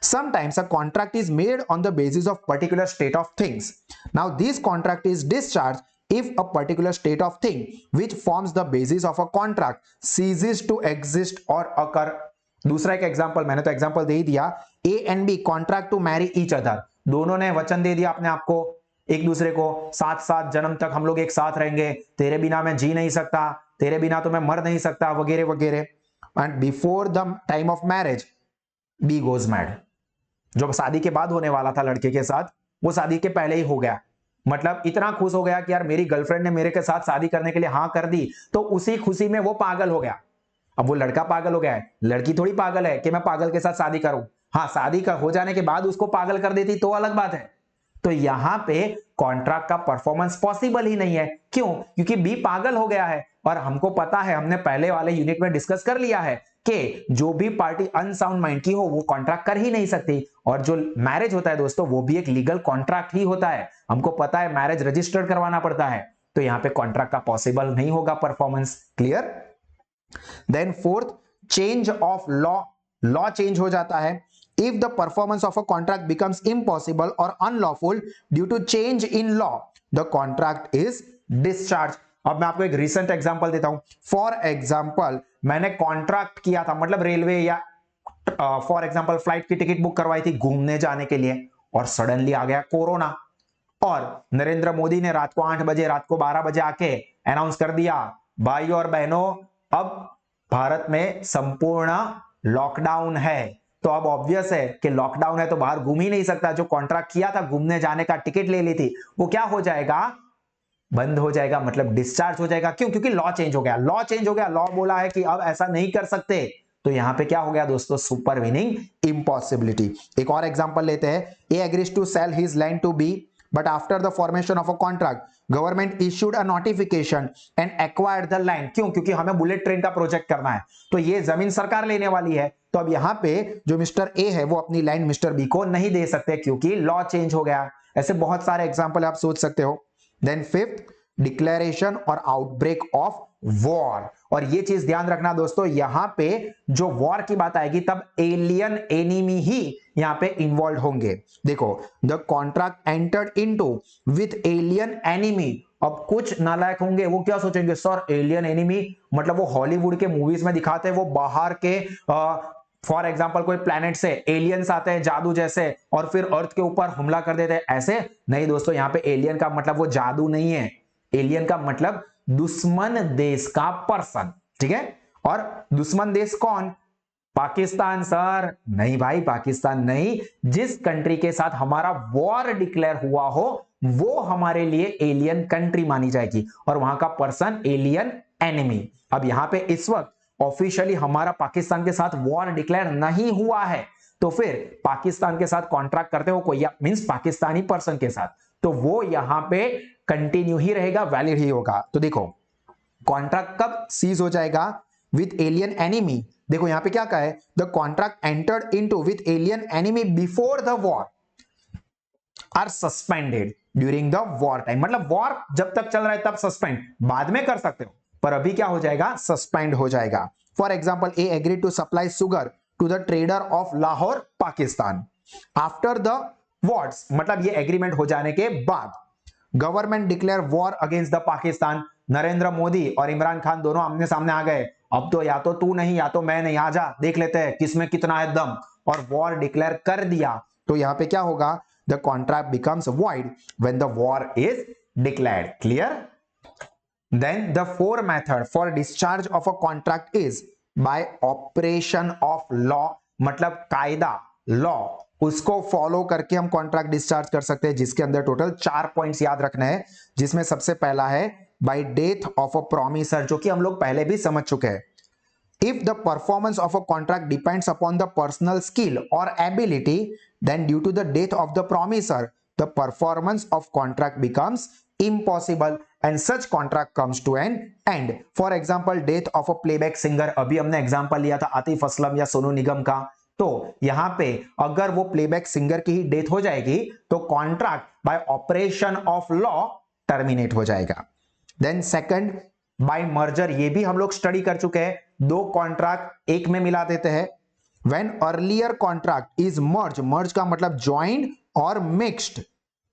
Speaker 1: sometimes a contract is made on the basis of particular state of things. Now this contract is discharged if a particular state of thing which forms the basis of a contract ceases to exist or occur. दूसरा एक example, मैंने तो example दे ही दिया, A and B contract to marry each other. दोनों ने वचन दे दिया अपने आप को, एक दूसरे को, साथ साथ जन्म तक हम लोग एक साथ रहेंगे, तेरे बिना मैं जी नहीं सकता, तेरे बिना तो मैं मर नहीं सकता, वगैरह वगैरह। And before the time of marriage B goes mad. जो शादी के बाद होने वाला था लड़के के साथ, वो शादी के पहले ही हो गया। मतलब इतना खुश हो गया कि यार मेरी गर्लफ्रेंड ने मेरे के साथ शादी करने के लिए हाँ कर दी, तो उसी खुशी में वो पागल हो गया। अब वो लड़का पागल हो गया है, लड़की थोड़ी पागल है कि मैं पागल के साथ शादी करूं। हाँ, शादी हो जाने के बाद उसको पागल कर देती तो अलग बात है। तो यहां पे कॉन्ट्रैक्ट का परफॉर्मेंस पॉसिबल ही नहीं है। क्यों? क्योंकि बी पागल हो गया है और हमको पता है, हमने पहले वाले यूनिट में डिस्कस कर लिया है कि जो भी पार्टी अनसाउंड माइंड की हो वो कॉन्ट्रैक्ट कर ही नहीं सकती। और जो मैरिज होता है दोस्तों, वो भी एक लीगल कॉन्ट्रैक्ट ही होता है। हमको पता है मैरिज रजिस्टर्ड करवाना पड़ता है, तो यहां पे कॉन्ट्रैक्ट का पॉसिबल नहीं होगा performance. Clear? Then fourth, change of law. Law change हो जाता है if the performance of a contract becomes impossible or unlawful due to change in law, the contract is discharged. अब मैं आपको एक recent example देता हूं। For example, मैंने कॉन्ट्रैक्ट किया था, मतलब रेलवे या फॉर एग्जांपल फ्लाइट की टिकट बुक करवाई थी घूमने जाने के लिए, और सडनली आ गया कोरोना, और नरेंद्र मोदी ने रात को 8 बजे, रात को 12 बजे आके अनाउंस कर दिया, भाई और बहनों अब भारत में संपूर्ण लॉकडाउन है। तो अब ऑब्वियस है कि लॉकडाउन है तो बाहर घूम ही नहीं सकता। जो कॉन्ट्रैक्ट किया था, घूमने जाने का टिकट ले ली थी, वो क्या हो जाएगा? बंद हो जाएगा, मतलब डिस्चार्ज हो जाएगा। क्यों? क्योंकि लॉ चेंज हो गया। लॉ चेंज हो गया, लॉ बोला है कि अब ऐसा नहीं कर सकते। तो यहां पे क्या हो गया दोस्तों? Supervening impossibility. एक और एग्जांपल लेते हैं। A agrees to sell his land to B, but after the formation of a contract, government issued a notification and acquired the land. क्यों? क्योंकि हमें बुलेट ट्रेन का प्रोजेक्ट करना है, तो ये जमीन सरकार लेने वाली है। तो अब यहाँ पे जो मिस्टर ए है वो अपनी लैंड मिस्टर बी को नहीं दे सकते, क्योंकि लॉ चेंज हो गया। ऐसे बहुत सारे एग्जांपल आप सोच सकते हो। देन फिफ्थ, डिक्लेरेशन और आउटब्रेक ऑफ वॉर। और ये चीज ध्यान रखना दोस्तों, यहां पे जो वॉर की बात आएगी तब एलियन एनिमी ही यहां पे इन्वॉल्व होंगे। देखो, the contract entered into with alien enemy. अब कुछ नालायक होंगे, वो क्या सोचेंगे, सर एलियन एनिमी मतलब वो हॉलीवुड के मूवीज में दिखाते हैं, वो बाहर के फॉर एग्जाम्पल कोई प्लैनेट से एलियंस आते हैं जादू जैसे और फिर अर्थ के ऊपर हमला कर देते हैं। ऐसे नहीं दोस्तों, यहां पे एलियन का मतलब वो जादू नहीं है। एलियन का मतलब दुश्मन देश का पर्सन, ठीक है? और दुश्मन देश कौन? पाकिस्तान सर। नहीं भाई, पाकिस्तान नहीं, जिस कंट्री के साथ हमारा वॉर डिक्लेयर हुआ हो वो हमारे लिए एलियन कंट्री मानी जाएगी, और वहां का पर्सन एलियन एनिमी। अब यहां पे इस वक्त ऑफिशियली हमारा पाकिस्तान के साथ वॉर डिक्लेयर नहीं हुआ है, तो फिर पाकिस्तान के साथ कॉन्ट्रैक्ट करते हो कोई, मींस पाकिस्तानी पर्सन के साथ, तो वो यहां पे कंटिन्यू ही रहेगा, वैलिड ही होगा। तो देखो, कॉन्ट्रैक्ट कब सीज हो जाएगा? With alien enemy. देखो यहां पे क्या कहा है, the contract entered into with alien enemy before the war are suspended during the war time. मतलब वॉर जब तक चल रहा है तब सस्पेंड, बाद में कर सकते हो, पर अभी क्या हो जाएगा? सस्पेंड हो जाएगा। For example, A agreed to supply sugar to the trader of Lahore Pakistan after the wars, मतलब ये एग्रीमेंट हो जाने के बाद government declare war against the Pakistan. Narendra Modi और इमरान खान दोनों आमने सामने आ गए, अब तो या तो तू नहीं या तो मैं नहीं, आ जा देख लेते हैं किसमें कितना है दम, और वॉर डिक्लेयर कर दिया। तो यहां पे क्या होगा? the contract becomes void when the war is declared. Clear? Then the fourth method for discharge of a contract is by operation of law, मतलब कायदा, लॉ, उसको फॉलो करके हम कॉन्ट्रैक्ट डिस्चार्ज कर सकते हैं, जिसके अंदर टोटल 4 पॉइंट्स याद रखना है, जिसमें सबसे पहला है bye death of a promisor, जो कि हम लोग पहले भी समझ चुके हैं. If the performance of a contract depends upon the personal skill or ability, then due to the death of the promisor, the performance of contract becomes impossible and such contract comes to an end. For example, death of a playback singer. अभी हमने example लिया था आतिफ असलम या सोनू निगम का. तो यहां पे अगर वो प्लेबैक सिंगर की ही डेथ हो जाएगी तो contract by operation of law terminate हो जाएगा. Then second, by merger. ये भी हम लोग स्टडी कर चुके हैं, दो कॉन्ट्रैक्ट एक में मिला देते हैं. When earlier contract is merge, merge का मतलब joint or mixed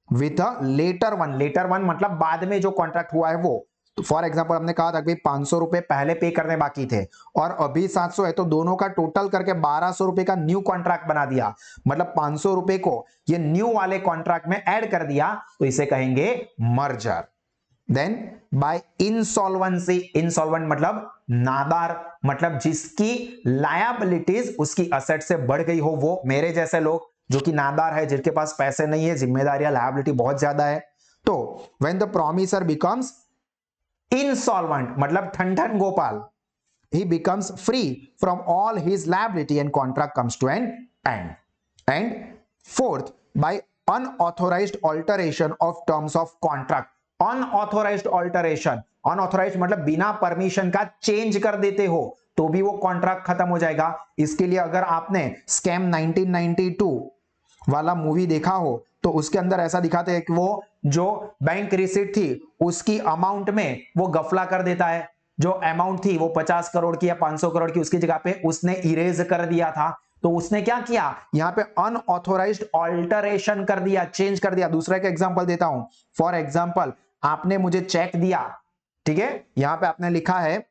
Speaker 1: with a later one. Later one मतलब बाद में जो कॉन्ट्रैक्ट हुआ है वो. तो फॉर एग्जांपल हमने कहा था कि 500 रुपए पहले पे करने बाकी थे और अभी 700 है, तो दोनों का टोटल करके 1200 रुपए का न्यू कॉन्ट्रैक्ट बना दिया, मतलब 500 रुपए को ये न्यू वाले कॉन्ट्रैक्ट में ऐड कर दिया, तो इसे कहेंगे merger. Then by insolvency. Insolvent मतलब नादार, मतलब जिसकी लायबिलिटीज उसकी असेट से बढ़ गई हो, वो मेरे जैसे लोग जो कि नादार है, जिनके पास पैसे नहीं है, जिम्मेदारियां लायबिलिटी बहुत ज्यादा है. तो when the promisor becomes insolvent मतलब ठंडन Gopal, he becomes free from all his liability and contract comes to an end. And fourth, by unauthorized alteration of terms of contract. Unauthorized alteration, unauthorized मतलब बिना permission का change कर देते हो तो भी वो कॉन्ट्रैक्ट खत्म हो जाएगा. इसके लिए अगर आपने स्कैम 1992 वाला मूवी देखा हो तो उसके अंदर ऐसा दिखाते हैं कि वो जो बैंक रिसीट थी उसकी अमाउंट में वो गफला कर देता है. जो अमाउंट थी वो 50 करोड़ की या 500 करोड़ की, उसकी जगह पे उसने इरेज कर दिया था. तो उसने क्या किया, यहां पे अनऑथोराइज्ड ऑल्टरेशन कर दिया, चेंज कर दिया. दूसरा का एग्जांपल देता हूं. फॉर एग्जांपल आपने मुझे चेक दिया, ठीक है, यहां पे आपने लिखा है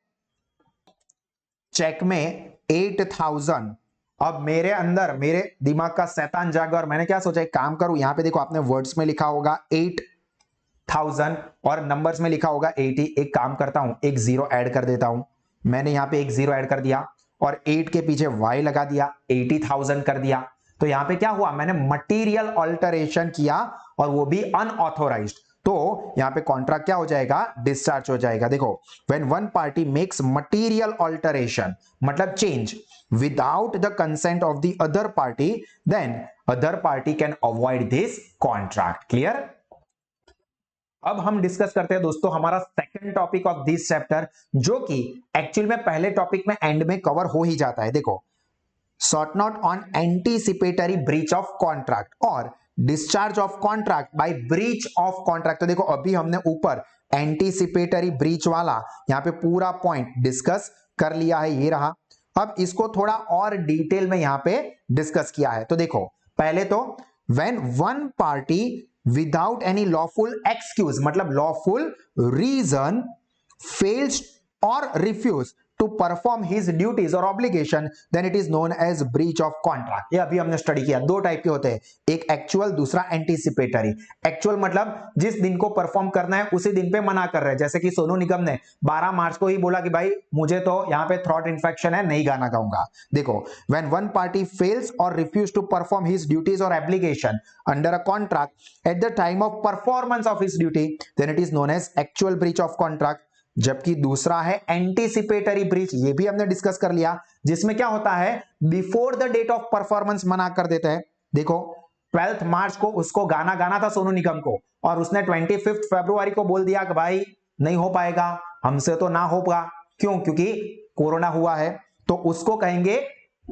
Speaker 1: चेक में 8000. अब मेरे अंदर मेरे दिमाग का शैतान जागा और मैंने क्या सोचा, एक काम करूं, यहां पे देखो आपने वर्ड्स में लिखा होगा 8000 और नंबर्स में लिखा होगा 80. एक काम करता हूं, एक जीरो ऐड कर देता हूं. मैंने यहां पे एक जीरो ऐड कर दिया और 8 के पीछे y लगा दिया, 80,000 कर दिया. तो यहां पे क्या हुआ, मैंने मटीरियल ऑल्टरेशन किया और वो भी अनऑथोराइज्ड. तो यहां पे कॉन्ट्रैक्ट क्या हो जाएगा, डिस्चार्ज हो जाएगा. देखो, when one party makes material alteration मतलब change without the consent of the other party, then other party can avoid this contract. Clear? अब हम डिस्कस करते हैं दोस्तों हमारा second topic of this chapter, जो कि एक्चुअल में पहले टॉपिक में एंड में कवर हो ही जाता है. देखो, short note on anticipatory breach of contract और discharge of contract by breach of contract. तो देखो अभी हमने ऊपर एंटीसिपेटरी ब्रीच वाला यहां पे पूरा पॉइंट डिस्कस कर लिया है, ये रहा. अब इसको थोड़ा और डिटेल में यहां पे डिस्कस किया है. तो देखो, पहले तो when one party without any lawful excuse मतलब lawful reason fails or refuse to perform his duties or obligation, then it is known as breach of contract. ये अभी हमने स्टडी किया. दो टाइप के होते हैं, एक एक्चुअल, दूसरा एंटीसिपेटरी. एक्चुअल मतलब जिस दिन को परफॉर्म करना है उसी दिन पे मना कर रहे हैं. जैसे कि सोनू निगम ने 12 मार्च को ही बोला कि भाई मुझे तो यहाँ पे थ्रोट इन्फेक्शन है, नहीं गाना गाऊंगा. देखो, when one party fails or refuse to perform his duties or obligation under a contract at the time of performance of his duty, then it is known as actual breach of contract. जबकि दूसरा है anticipatory breach, ये भी हमने discuss कर लिया, जिसमें क्या होता है, before the date of performance मना कर देते हैं. देखो, 12 मार्च को उसको गाना गाना था सोनू निगम को और उसने 25 फरवरी को बोल दिया कि भाई नहीं हो पाएगा, हमसे तो ना होगा. क्यों? क्योंकि कोरोना हुआ है. तो उसको कहेंगे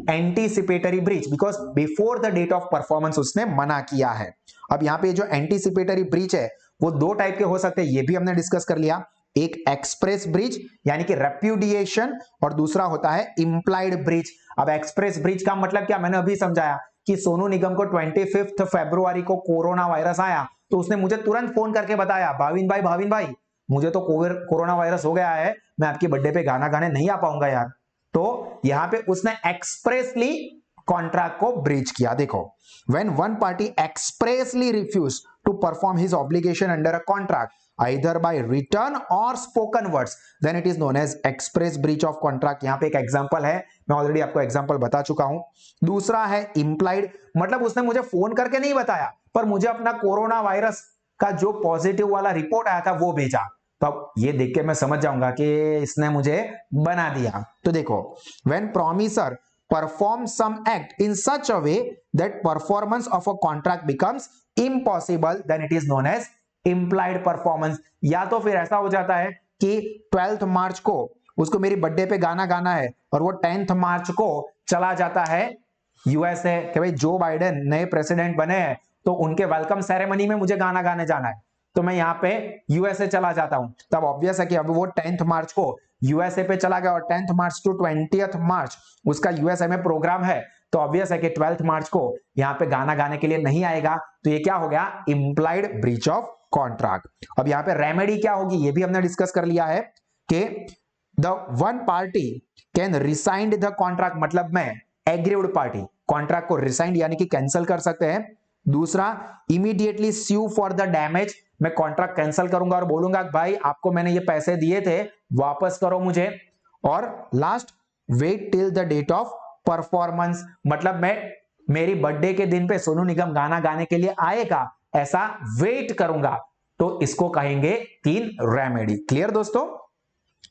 Speaker 1: anticipatory breach, because before the date of performance उसने मना किया है. अब यहां पे जो एंटीसिपेटरी ब्रीच है वो दो टाइप के हो सकते हैं, ये भी हमने डिस्कस कर लिया. एक एक्सप्रेस ब्रीच यानी कि रेप्यूडिएशन और दूसरा होता है इंप्लाइड ब्रीच. अब एक्सप्रेस ब्रीच का मतलब क्या, मैंने अभी समझाया कि सोनू निगम को 25 फरवरी को कोरोना वायरस आया तो उसने मुझे तुरंत फोन करके बताया, भाविन भाई मुझे तो कोरोना वायरस हो गया है, मैं आपके बर्थडे पे गाना गाने नहीं आ पाऊंगा यार. तो यहां पे उसने एक्सप्रेसली कॉन्ट्रैक्ट को ब्रीच किया। देखो, when one party expressly refuse to perform his obligation under a contract either by written or spoken words then it is known as express breach of contract। यहां पे एक एग्जांपल है, मैं already आपको example बता चुका हूं। दूसरा है implied, मतलब उसने मुझे फोन करके नहीं बताया पर मुझे अपना कोरोना वायरस का जो पॉजिटिव वाला रिपोर्ट आया था वो भेजा, तो अब ये देख के मैं समझ जाऊंगा कि इसने मुझे बना दिया। तो देखो, when promiser perform some act in such a way that performance of a contract becomes impossible then it is known as implied performance। या तो फिर ऐसा हो जाता है कि 12 मार्च को उसको मेरी बर्थडे पे गाना गाना है और वो 10 मार्च को चला जाता है यूएसए कि भाई जो बाइडेन नए प्रेसिडेंट बने हैं तो उनके वेलकम सेरेमनी में मुझे गाना गाने जाना है, तो मैं यहाँ पे यूएसए चला जाता हूं। तब ऑब्वियस है कि अब वो 10 मार्च को यूएसए पे चला गया और 10 मार्च टू 20 मार्च उसका यूएसए में प्रोग्राम है, तो ऑब्वियस है कि 12 मार्च को यहाँ पे गाना गाने के लिए नहीं आएगा, तो ये क्या हो गया, इंप्लाइड ब्रीच ऑफ कॉन्ट्रैक्ट। अब यहाँ पे रेमेडी क्या होगी ये भी हमने डिस्कस कर लिया है कि the one party can rescind the contract, मतलब मैं एग्रीव्ड पार्टी कॉन्ट्रैक्ट को रिसाइंड यानी कि कैंसिल कर सकते हैं। दूसरा, immediately sue for the damage, मैं कॉन्ट्रैक्ट कैंसिल करूंगा और बोलूंगा भाई आपको मैंने ये पैसे दिए थे वापस करो मुझे। और last, wait till the date of performance, मतलब मैं मेरी बर्थडे के दिन पे सोनू निगम गाना गाने के लिए आएगा ऐसा वेट करूंगा, तो इसको कहेंगे 3 रेमेडी। क्लियर दोस्तों?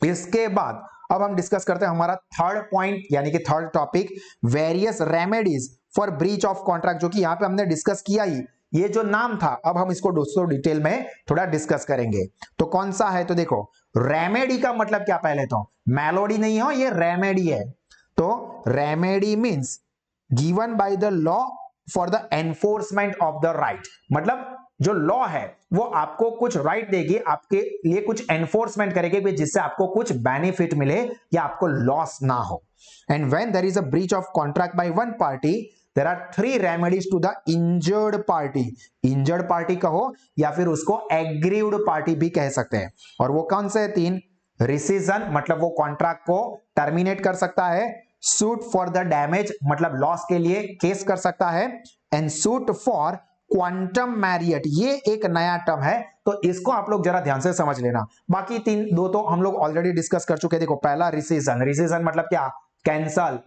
Speaker 1: इसके बाद अब हम डिस्कस करते हैं हमारा थर्ड पॉइंट यानी कि third topic, various remedies for breach of contract, जो कि यहां पे हमने डिस्कस किया ही, ये जो नाम था अब हम इसको दोस्तों डिटेल में थोड़ा डिस्कस करेंगे। तो कौन सा है, तो देखो रेमेडी का मतलब क्या, पहले तो मेलोडी नहीं हो, ये रेमेडी है। तो remedy means given by the law for the enforcement of the right, मतलब जो लॉ है वो आपको कुछ राइट देगी, आपके लिए कुछ एनफोर्समेंट करेगी जिससे आपको कुछ बेनिफिट मिले या आपको लॉस ना हो। And when there is a breach of contract by one party there are 3 remedies to the injured party. Injured party कहो या फिर उसको एग्रीव्ड पार्टी भी कह सकते हैं। और वो कौन से 3, रिसिजन मतलब वो कॉन्ट्रैक्ट को टर्मिनेट कर सकता है, सूट फॉर द डैमेज मतलब लॉस के लिए केस कर सकता है, and suit for quantum Marriott, ये एक नया टर्म है तो इसको आप लोग जरा ध्यान से समझ लेना। बाकी 2 तो हम लोग ऑलरेडी डिस्कस कर चुके हैं। देखो पहला रिसिजन, रिसिजन मतलब क्या, कैंसल,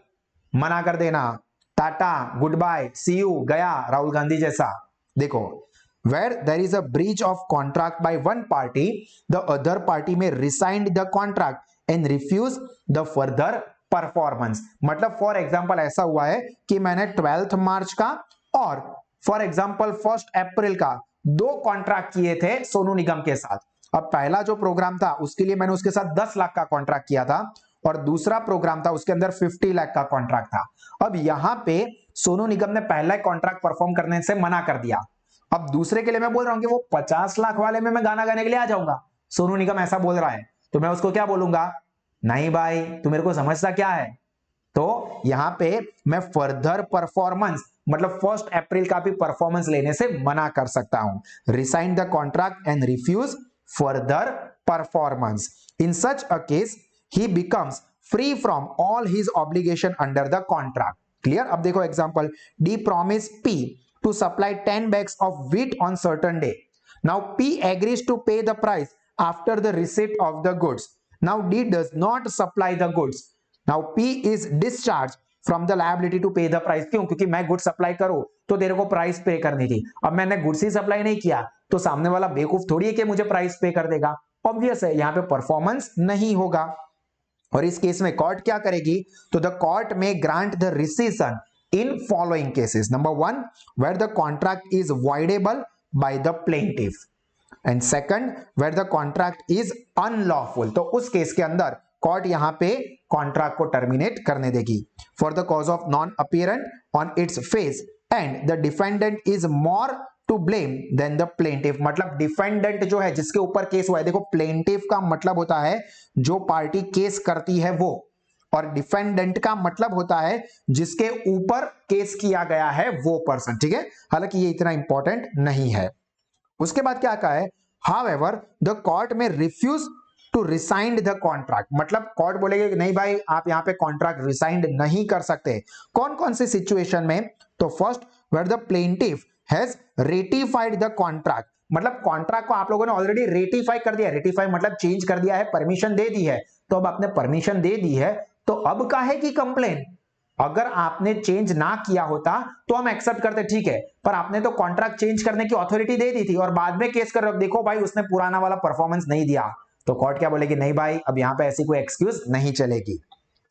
Speaker 1: मना कर देना, टाटा गुड बाय सी यू गया, राहुल गांधी जैसा। देखो where there is a breach of contract by one party the other party may resign the contract and refuse the further performance, मतलब फॉर एग्जांपल ऐसा हुआ है कि मैंने 12 मार्च का और फॉर एग्जांपल 1 अप्रैल का 2 कॉन्ट्रैक्ट किए थे सोनू निगम के साथ। अब पहला जो प्रोग्राम था उसके लिए मैंने उसके साथ 10 लाख का कॉन्ट्रैक्ट किया था और दूसरा प्रोग्राम था उसके अंदर 50 लाख का कॉन्ट्रैक्ट था। अब यहां पे सोनू निगम ने पहला कॉन्ट्रैक्ट परफॉर्म करने से मना कर दिया, अब दूसरे के लिए मैं बोल रहा हूं कि वो 50 लाख वाले में मैं गाना गाने के लिए आ जाऊंगा, सोनू निगम ऐसा बोल रहा है, तो मैं उसको क्या बोलूंगा, नहीं भाई तू मेरे को समझता क्या है। तो यहां पे मैं फर्दर परफॉर्मेंस मतलब 1 अप्रैल का भी परफॉर्मेंस लेने से मना कर सकता हूं, rescind the contract and refuse further performance. In such a case he becomes free from all his obligation under the contract. Clear? अब देखो example, D promise P to supply 10 bags of wheat on certain day. Now P agrees to pay the price after the receipt of the goods. Now D does not supply the goods. Now P is discharged from the liability to pay the price. क्यों? क्योंकि मैं good supply करूं तो तेरे को price पे करनी थी, अब मैंने गुड्स ही सप्लाई नहीं किया तो सामने वाला बेवकूफ थोड़ी है कि मुझे प्राइस पे कर देगा, ऑब्वियस है यहाँ पे परफॉर्मेंस नहीं होगा। और इस केस में कोर्ट क्या करेगी, तो the court may grant the rescission in following cases. Number 1, where the contract is voidable by the plaintiff, and second, where the contract is unlawful. तो उस केस के अंदर कोर्ट यहां पे कॉन्ट्रैक्ट को टर्मिनेट करने देगी for the cause of non-appearance on its face and the defendant is more to blame than the plaintiff. मतलब डिफेंडेंट जो है जिसके ऊपर केस हुआ है, देखो प्लेंटिफ का मतलब होता है जो पार्टी केस करती है वो, और डिफेंडेंट का मतलब होता है जिसके ऊपर केस किया गया है वो पर्सन, ठीक है, हालांकि ये इतना इंपॉर्टेंट नहीं है। उसके बाद क्या कहा है, हाउएवर द कोर्ट में refuse to rescind the contract, मतलब कोर्ट बोलेगा कि नहीं भाई आप यहां पे कॉन्ट्रैक्ट रिसाइंड नहीं कर सकते। कौन कौन सी सिचुएशन में? तो first, where the plaintiff has ratified the contract, मतलब कॉन्ट्रैक्ट को आप लोगों ने ऑलरेडी रेटिफाई कर दिया, रेटिफाई मतलब चेंज कर दिया है, परमिशन दे दी है। तो अब आपने परमिशन दे दी है तो अब काहे की कंप्लेन? अगर आपने चेंज ना किया होता तो हम एक्सेप्ट करते, ठीक है, पर आपने तो कॉन्ट्रैक्ट चेंज करने की अथॉरिटी दे दी थी और बाद में केस कर रहे हो, देखो भाई उसने पुराना वाला परफॉर्मेंस नहीं दिया, तो कोर्ट क्या बोलेगी? नहीं भाई अब यहां पे ऐसी कोई एक्सक्यूज नहीं चलेगी।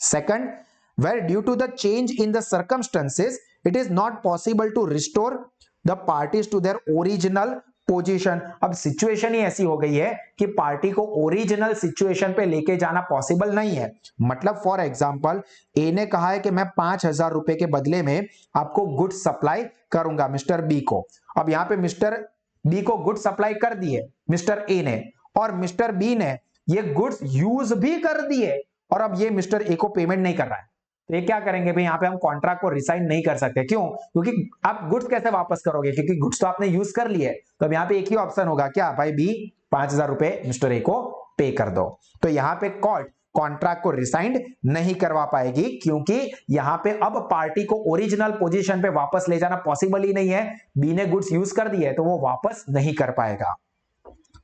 Speaker 1: Second, where due to the change in the circumstances it is not possible to restore the parties to their original position. अब सिचुएशन ही ऐसी हो गई है कि पार्टी को ओरिजिनल सिचुएशन पे लेके जाना पॉसिबल नहीं है। मतलब फॉर एग्जांपल ए ने कहा है कि मैं 5,000 रुपए के बदले में आपको गुड्स सप्लाई करूंगा मिस्टर बी को। अब यहां पे मिस्टर बी को गुड्स सप्लाई कर दिए मिस्टर ए ने, और मिस्टर बी ने ये गुड्स यूज भी कर दिए, और अब ये मिस्टर ए को पेमेंट नहीं कर रहा है। तो ये क्या करेंगे भाई? यहाँ पे हम कॉन्ट्रैक्ट को रिसाइन नहीं कर सकते। क्यों? क्योंकि आप गुड्स कैसे वापस करोगे? क्योंकि गुड्स तो आपने यूज कर लिए। तो अब यहाँ पे एक ही ऑप्शन होगा, क्या भाई? बी, 5,000 रुपए मिस्टर ए को पे कर दो। तो यहाँ पे कोर्ट कॉन्ट्रैक्ट को रिसाइंड नहीं करवा पाएगी, क्योंकि यहां पे अब पार्टी को ओरिजिनल पोजीशन पे वापस ले जाना पॉसिबल ही नहीं है। बी ने गुड्स यूज कर दिए तो वो वापस नहीं कर पाएगा।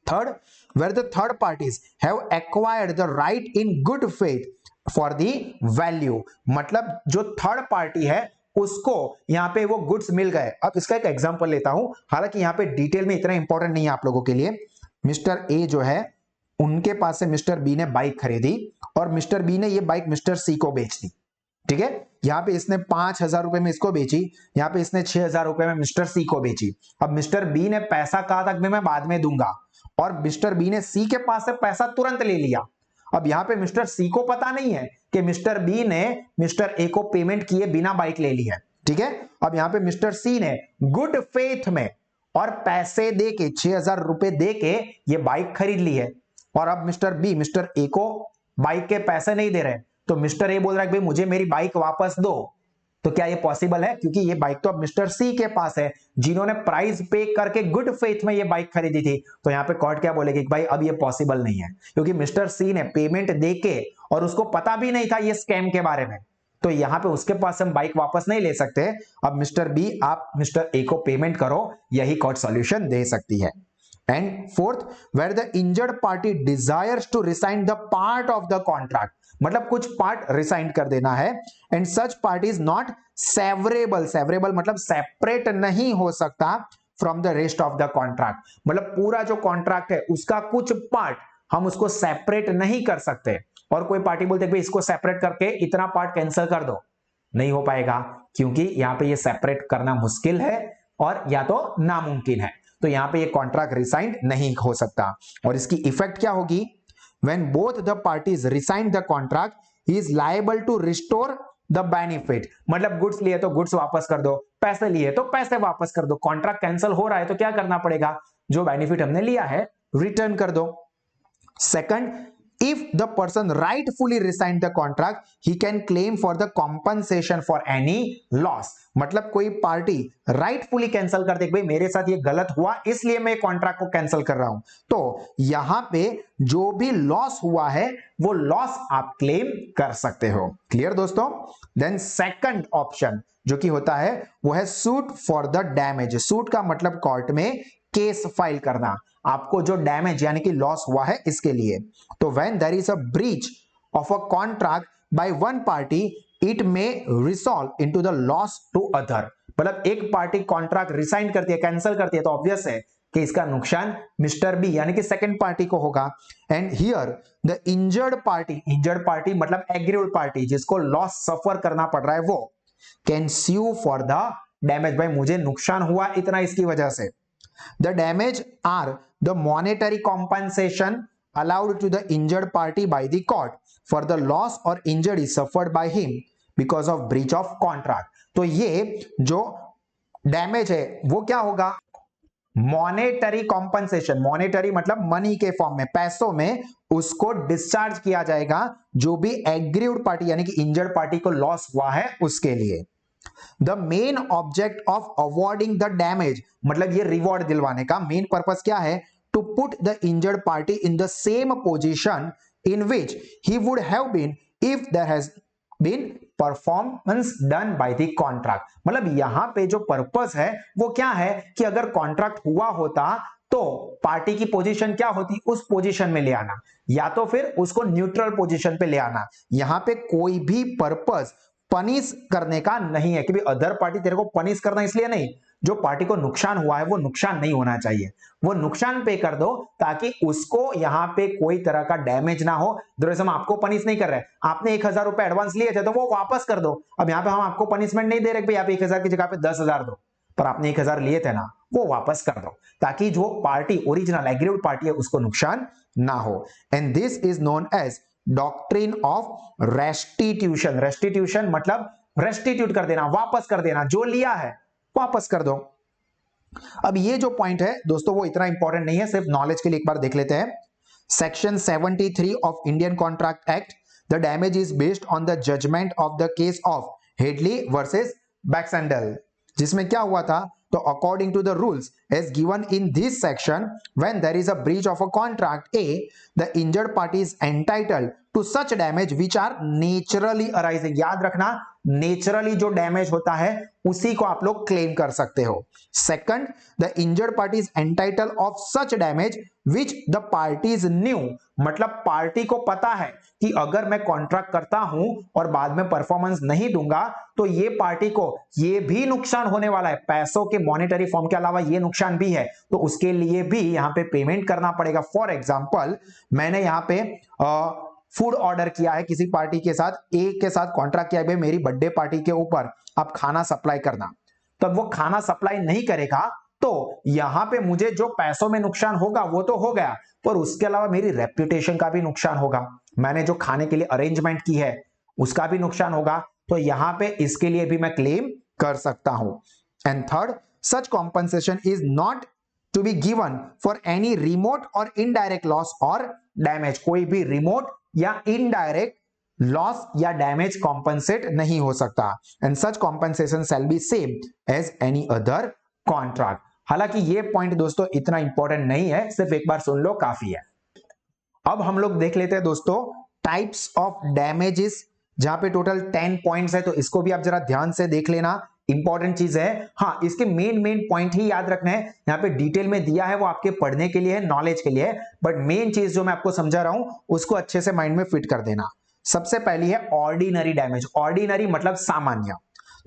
Speaker 1: Third, where the third parties have acquired the right in good faith for the value, मतलब जो थर्ड पार्टी है उसको यहां पे वो गुड्स मिल गए। अब इसका एक एग्जांपल लेता हूं, हालांकि यहां पे डिटेल में इतना इंपॉर्टेंट नहीं है आप लोगों के लिए। मिस्टर ए जो है उनके पास से मिस्टर बी ने बाइक खरीदी और मिस्टर बी ने ये बाइक मिस्टर सी को बेच दी, ठीक है। यहां पे इसने 5,000 रुपए में इसको बेची, यहां पे इसने 6,000 रुपए में मिस्टर सी को बेची। अब मिस्टर बी ने पैसा कहा था कि मैं बाद में दूंगा, और मिस्टर बी ने सी के पास से पैसा तुरंत ले लिया। अब यहां पे मिस्टर सी को पता नहीं है कि मिस्टर बी ने मिस्टर ए को पेमेंट किए बिना बाइक ले ली है, ठीक है। अब यहां पे मिस्टर सी ने गुड फेथ में और पैसे दे के 6,000 रुपए दे के ये बाइक खरीद ली है, और अब मिस्टर बी मिस्टर ए को बाइक के पैसे नहीं दे रहे, तो मिस्टर ए बोल रहा है कि भाई मुझे मेरी बाइक वापस दो। तो क्या ये पॉसिबल है? क्योंकि ये बाइक तो अब मिस्टर सी के पास है, जिन्होंने प्राइस पे करके गुड फेथ में ये बाइक खरीदी थी। तो यहां पे कोर्ट क्या बोलेगी कि भाई अब ये पॉसिबल नहीं है, क्योंकि मिस्टर सी ने पेमेंट देके और उसको पता भी नहीं था ये स्कैम के बारे में, तो यहां पे उसके पास हम बाइक वापस नहीं ले सकते। अब मिस्टर बी आप मिस्टर ए को पेमेंट करो, यही कोर्ट सॉल्यूशन दे सकती है। And fourth, where the injured party desires to rescind the part of the contract, मतलब कुछ पार्ट रिसाइन कर देना है, and such part is not severable, severable मतलब सेपरेट नहीं हो सकता from the rest of the contract, मतलब पूरा जो कॉन्ट्रैक्ट है उसका कुछ पार्ट हम उसको सेपरेट नहीं कर सकते। और कोई पार्टी बोलते हैं इसको सेपरेट करके इतना पार्ट कैंसिल कर दो, नहीं हो पाएगा, क्योंकि यहां पे ये सेपरेट करना मुश्किल है और या तो नामुमकिन है। तो यहां पे ये कॉन्ट्रैक्ट रिसाइंड नहीं हो सकता। और इसकी इफेक्ट क्या होगी? When both the parties resign the contract, he is liable to restore the benefit, मतलब गुड्स लिए तो गुड्स वापस कर दो, पैसे लिए तो पैसे वापस कर दो। कॉन्ट्रैक्ट कैंसिल हो रहा है तो क्या करना पड़ेगा? जो बेनिफिट हमने लिया है रिटर्न कर दो। Second, if the person rightfully resigned the contract, he can claim for the compensation for any loss, मतलब कोई पार्टी राइटफुली कैंसिल कर दे, भाई मेरे साथ ये गलत हुआ इसलिए मैं कॉन्ट्रैक्ट को कैंसिल कर रहा हूं, तो यहां पे जो भी लॉस हुआ है वो लॉस आप क्लेम कर सकते हो। क्लियर दोस्तों? देन सेकंड ऑप्शन जो कि होता है वो है suit for the damage. Suit का मतलब कोर्ट में केस फाइल करना, आपको जो डैमेज यानी कि लॉस हुआ है इसके लिए। तो when there is a breach of a contract by one party, it may resolve into the loss to other, मतलब एक पार्टी कॉन्ट्रैक्ट रिसाइन करती है, कैंसिल करती है, तो ऑब्वियस है कि इसका नुकसान मिस्टर बी यानी कि सेकंड पार्टी को होगा। And here the injured party मतलब एग्रीव्ड पार्टी जिसको लॉस सफर करना पड़ रहा है वो can sue for the damage, भाई मुझे नुकसान हुआ इतना इसकी वजह से। The damage are the monetary compensation allowed to the injured party by the court for the loss or injury suffered by him because of breach of contract. तो ये जो डैमेज है वो क्या होगा? मॉनेटरी कॉम्पनसेशन, मॉनेटरी मतलब money के form में, पैसों में उसको डिस्चार्ज किया जाएगा जो भी एग्रीव्ड पार्टी यानी कि इंजर्ड पार्टी को लॉस हुआ है उसके लिए। The main object of awarding the damage, मतलब ये रिवॉर्ड दिलवाने का मेन पर्पस क्या है? to put the injured party in the same position in which he would have been if there has been performance done by the contract। मतलब यहां पे जो पर्पस है वो क्या है कि अगर कॉन्ट्रैक्ट हुआ होता तो पार्टी की पोजीशन क्या होती, उस पोजीशन में ले आना, या तो फिर उसको न्यूट्रल पोजीशन पे ले आना। यहां पे कोई भी पर्पस पनिश करने का नहीं है कि भाई अदर पार्टी तेरे को पनिश करना, इसलिए नहीं, जो पार्टी को नुकसान हुआ है वो नुकसान नहीं होना चाहिए, वो नुकसान पे कर दो ताकि उसको यहां पे कोई तरह का डैमेज ना हो। हम आपको पनिश नहीं कर रहे, आपने 1000 रुपए एडवांस लिए थे तो वो वापस कर दो। अब यहां पे हम आपको पनिशमेंट नहीं दे रहे भाई आप 1000 की जगह पे 10,000 दो, पर आपने 1000 लिए थे ना, वो वापस कर दो ताकि जो पार्टी ओरिजिनल एग्रीड पार्टी है उसको नुकसान ना हो। And this is known as doctrine of restitution. Restitution मतलब रेस्टिट्यूट कर देना, वापस कर देना, जो लिया है वापस कर दो। अब ये जो पॉइंट है दोस्तों वो इतना इंपॉर्टेंट नहीं है, सिर्फ नॉलेज के लिए एक बार देख लेते हैं। Section 73 of Indian contract act, the damage is based on the judgment of the case of Hadley versus Baxendale, जिसमें क्या हुआ था, तो according to the rules as given in this section, when there is a breach of a contract a, the injured party is entitled to such damage which are naturally arising. याद रखना, naturally जो damage होता है उसी को आप लोग claim कर सकते हो। Second, the injured party is entitled of such damage which the parties new, मतलब पार्टी को पता है कि अगर मैं कॉन्ट्रैक्ट करता हूं और बाद में परफॉर्मेंस नहीं दूंगा तो ये पार्टी को ये भी नुकसान होने वाला है, पैसों के मॉनेटरी फॉर्म के अलावा ये नुकसान भी है, तो उसके लिए भी यहां पे पेमेंट करना पड़ेगा। फॉर एग्जांपल, मैंने यहां पे फूड ऑर्डर किया है किसी पार्टी के साथ, ए के साथ कॉन्ट्रैक्ट किया है, मेरी बर्थडे पार्टी के ऊपर आप खाना सप्लाई करना, तब वो खाना सप्लाई नहीं करेगा तो यहां पे मुझे जो पैसों में नुकसान होगा वो तो हो गया, पर उसके अलावा मेरी रेप्यूटेशन का भी नुकसान होगा, मैंने जो खाने के लिए अरेंजमेंट की है उसका भी नुकसान होगा, तो यहां पे इसके लिए भी मैं क्लेम कर सकता हूं। And third, such compensation is not to be given for any remote or indirect loss or damage. कोई भी रिमोट या इनडायरेक्ट लॉस या डैमेज कॉम्पनसेट नहीं हो सकता। And such compensation shall be same as any other contract. हालांकि ये point दोस्तों इतना इंपॉर्टेंट नहीं है, सिर्फ एक बार सुन लो काफी है। अब हम लोग देख लेते हैं दोस्तों टाइप्स ऑफ डैमेजेस, जहां पे टोटल 10 पॉइंट्स है, तो इसको भी आप जरा ध्यान से देख लेना, इंपॉर्टेंट चीज है। हाँ, इसके मेन पॉइंट ही याद रखना है, यहाँ पे डिटेल में दिया है वो आपके पढ़ने के लिए है, नॉलेज के लिए है, बट मेन चीज जो मैं आपको समझा रहा हूं उसको अच्छे से माइंड में फिट कर देना। सबसे पहली है ऑर्डिनरी डैमेज। ऑर्डिनरी मतलब सामान्य।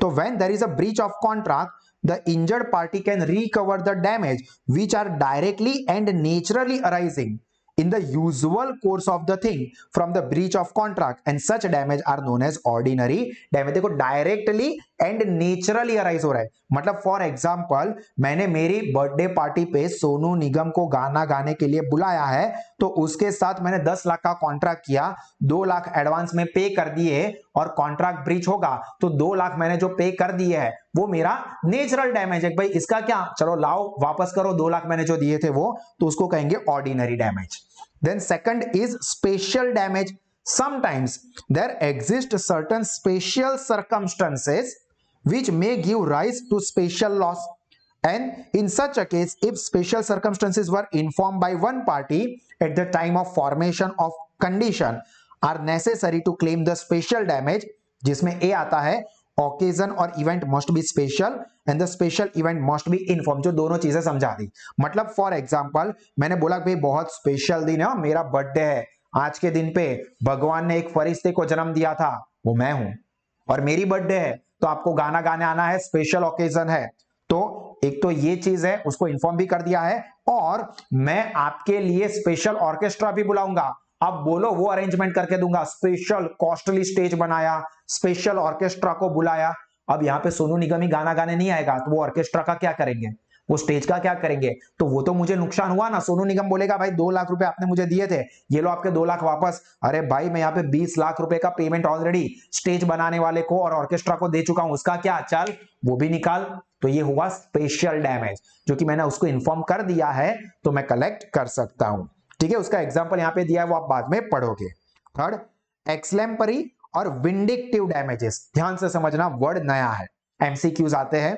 Speaker 1: तो when there is a breach of contract, the injured party can recover the damage which are directly and naturally arising in the usual course of the thing from the breach of contract, and such damage are known as ordinary damage। देखो directly and naturally arise हो रहा है, मतलब for example मैंने मेरी birthday party पे सोनू निगम को गाना गाने के लिए बुलाया है, तो उसके साथ मैंने 10 लाख का कॉन्ट्रैक्ट किया, 2 लाख एडवांस में पे कर दिए और कॉन्ट्रैक्ट ब्रीच होगा तो 2 लाख मैंने जो पे कर दिए है वो मेरा नेचुरल डैमेज है। भाई इसका क्या, चलो लाओ वापस करो 2 लाख मैंने जो दिए थे वो, तो उसको कहेंगे ordinary damage. Then second is special damage. Sometimes there exist certain special circumstances which may give rise to special loss, and in such a case, if special circumstances were informed by one party at the time of formation of condition, are necessary to claim the special damage, जिसमें A आता है occasion और event must be special and the special event must be informed, जो दोनों चीजें समझा दी। मतलब for example मैंने बोला भाई बहुत स्पेशल दिन है, मेरा बर्थडे है, आज के दिन पे भगवान ने एक फरिश्ते को जन्म दिया था, वो मैं हूं, और मेरी बर्थडे है तो आपको गाना गाने आना है, स्पेशल ओकेजन है, तो एक तो ये चीज है उसको इन्फॉर्म भी कर दिया है, और मैं आपके लिए स्पेशल ऑर्केस्ट्रा भी बुलाऊंगा, आप बोलो वो अरेंजमेंट करके दूंगा, स्पेशल कॉस्टली स्टेज बनाया, स्पेशल ऑर्केस्ट्रा को बुलाया। अब यहाँ पे सोनू निगम ही गाना गाने नहीं आएगा तो वो ऑर्केस्ट्रा का क्या करेंगे, वो स्टेज का क्या करेंगे, तो वो तो मुझे नुकसान हुआ ना। सोनू निगम बोलेगा भाई 2 लाख रुपए आपने मुझे दिए थे, ये लो आपके 2 लाख वापस। अरे भाई मैं यहाँ पे 20 लाख रुपए का पेमेंट ऑलरेडी स्टेज बनाने वाले को और ऑर्केस्ट्रा को दे चुका हूं, उसका क्या, चल वो भी निकाल। तो ये हुआ स्पेशल डैमेज, जो कि मैंने उसको इन्फॉर्म कर दिया है तो मैं कलेक्ट कर सकता हूं। ठीक है, उसका एग्जाम्पल यहाँ पे दिया है, वो आप बाद में पढ़ोगे। थर्ड, एक्सलेम्परी और विंडिक्टिव डैमेजेस। ध्यान से समझना, वर्ड नया है, एमसीक्यूज आते हैं।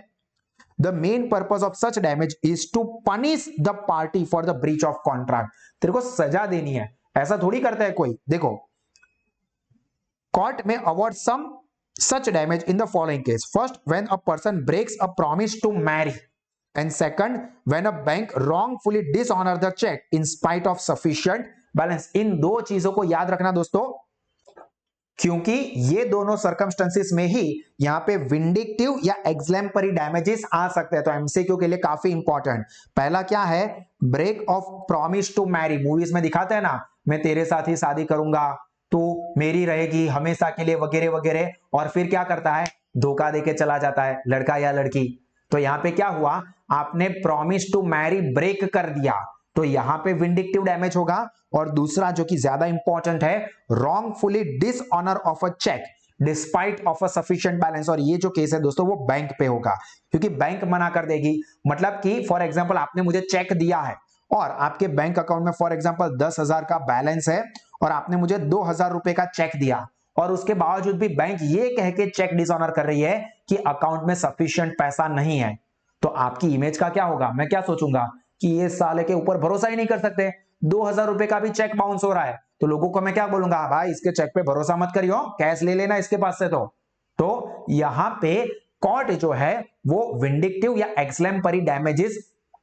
Speaker 1: The main purpose of such damage is to punish the party for the breach of contract. तेरे को सजा देनी है, ऐसा थोड़ी करता है कोई। देखो, court may award some such damage in the following case. First, when a person breaks a promise to marry, and second, when a bank wrongfully dishonor the check in spite of sufficient balance. इन दो चीजों को याद रखना दोस्तों, क्योंकि ये दोनों circumstances में ही यहां पे विंडिक्टिव या एग्जैम्पलरी डैमेजेस आ सकते हैं। तो एमसीक्यू के लिए काफी इंपॉर्टेंट। पहला क्या है, break of promise to marry. Movies में दिखाते हैं ना, मैं तेरे साथ ही शादी करूंगा, तो मेरी रहेगी हमेशा के लिए, वगैरह वगैरह, और फिर क्या करता है, धोखा देके चला जाता है लड़का या लड़की। तो यहां पे क्या हुआ, आपने प्रॉमिस टू मैरी ब्रेक कर दिया, तो यहां पे विंडिक्टिव डैमेज होगा। और दूसरा जो कि ज्यादा इंपॉर्टेंट है, wrongfully dishonour of a cheque despite of a sufficient balance. और ये जो केस है दोस्तों, वो बैंक पे होगा, क्योंकि बैंक मना कर देगी। मतलब कि फॉर एग्जांपल आपने मुझे चेक दिया है और आपके बैंक अकाउंट में फॉर एग्जांपल 10,000 का बैलेंस है और आपने मुझे 2,000 रुपए का चेक दिया, और उसके बावजूद भी बैंक ये कह के चेक डिसऑनर कर रही है कि अकाउंट में सफिशिएंट पैसा नहीं है, तो आपकी इमेज का क्या होगा, मैं क्या सोचूंगा कि ये साले के ऊपर भरोसा ही नहीं कर सकते। 2,000 रुपए का भी चेक बाउंस हो रहा है, तो लोगों को मैं क्या बोलूंगा, भाई इसके चेक पे भरोसा मत करियो, कैश ले लेना इसके पास से। तो यहां पे कोर्ट जो है वो विंडिक्टिव या एक्सलैम्परी डैमेजेस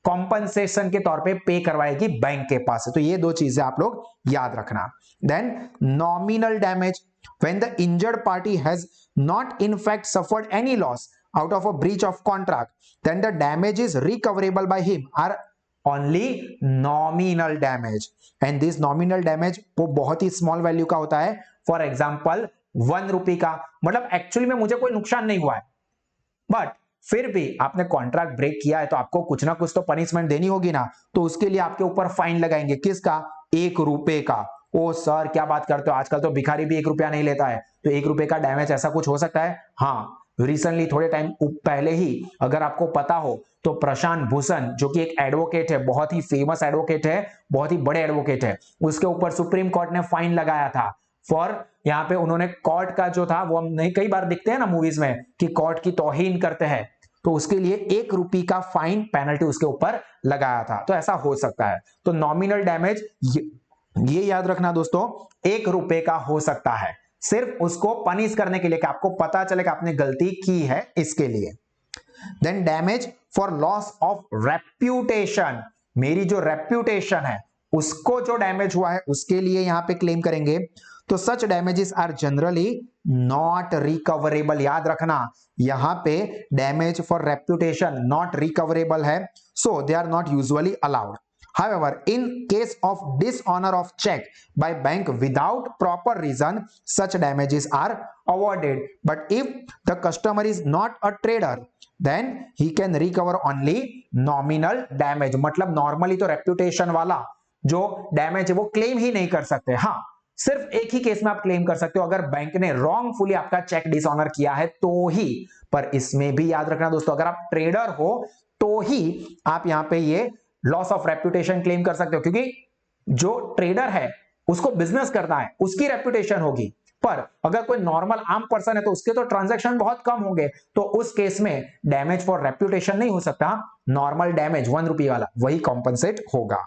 Speaker 1: कॉम्पनसेशन के तौर पे पे करवाएगी बैंक के पास से। तो ये दो चीजें आप लोग याद रखना। Then nominal damage, when the injured party has not in fact suffered any loss out of a breach of contract, then the damage is recoverable by him are only nominal damage, and this nominal damage वो बहुत ही small value का होता है। For example 1 रुपए का, मतलब actually में मुझे कोई नुकसान नहीं हुआ है, बट फिर भी आपने कॉन्ट्रैक्ट ब्रेक किया है तो आपको कुछ ना कुछ तो पनिशमेंट देनी होगी ना, तो उसके लिए आपके ऊपर फाइन लगाएंगे। किसका, 1 रुपए का। ओ सर क्या बात करते हो, आजकल तो भिखारी भी 1 रुपया नहीं लेता है, तो 1 रुपए का डैमेज ऐसा कुछ हो सकता है। हाँ, रिसेंटली थोड़े टाइम पहले ही, अगर आपको पता हो तो, प्रशांत भूषण जो कि एक एडवोकेट है, बहुत ही फेमस एडवोकेट है, बहुत ही बड़े एडवोकेट है, उसके ऊपर सुप्रीम कोर्ट ने फाइन लगाया था फॉर, यहाँ पे उन्होंने कोर्ट का जो था वो, हम नहीं कई बार दिखते हैं ना मूवीज में कि कोर्ट की तौहीन करते हैं, तो उसके लिए 1 रुपए का फाइन पेनल्टी उसके ऊपर लगाया था। तो ऐसा हो सकता है। तो नॉमिनल डैमेज ये याद रखना दोस्तों, 1 रुपए का हो सकता है, सिर्फ उसको पनिश करने के लिए कि आपको पता चले कि आपने गलती की है, इसके लिए। Then damage for loss of reputation, मेरी जो रेप्यूटेशन है उसको जो डैमेज हुआ है उसके लिए यहां पे क्लेम करेंगे। तो such damages are generally not recoverable. याद रखना, यहां पे damage for reputation not recoverable है, so they are not usually allowed. However, in case of dishonor of check by bank without proper reason, such damages are awarded. But if the customer is not a trader, then he can recover only nominal damage. मतलब normally तो reputation वाला जो damage है वो claim ही नहीं कर सकते। हाँ, सिर्फ एक ही केस में आप क्लेम कर सकते हो, अगर बैंक ने रॉन्गफुली आपका चेक डिसऑनर किया है तो ही। पर इसमें भी याद रखना दोस्तों, अगर आप ट्रेडर हो तो ही आप यहां पे ये लॉस ऑफ रेप्यूटेशन क्लेम कर सकते हो, क्योंकि जो ट्रेडर है उसको बिजनेस करना है, उसकी रेप्यूटेशन होगी। पर अगर कोई नॉर्मल आम पर्सन है तो उसके तो ट्रांजैक्शन बहुत कम होंगे, तो उस केस में डैमेज फॉर रेप्यूटेशन नहीं हो सकता, नॉर्मल डैमेज 1 रुपए वाला वही कॉम्पनसेट होगा।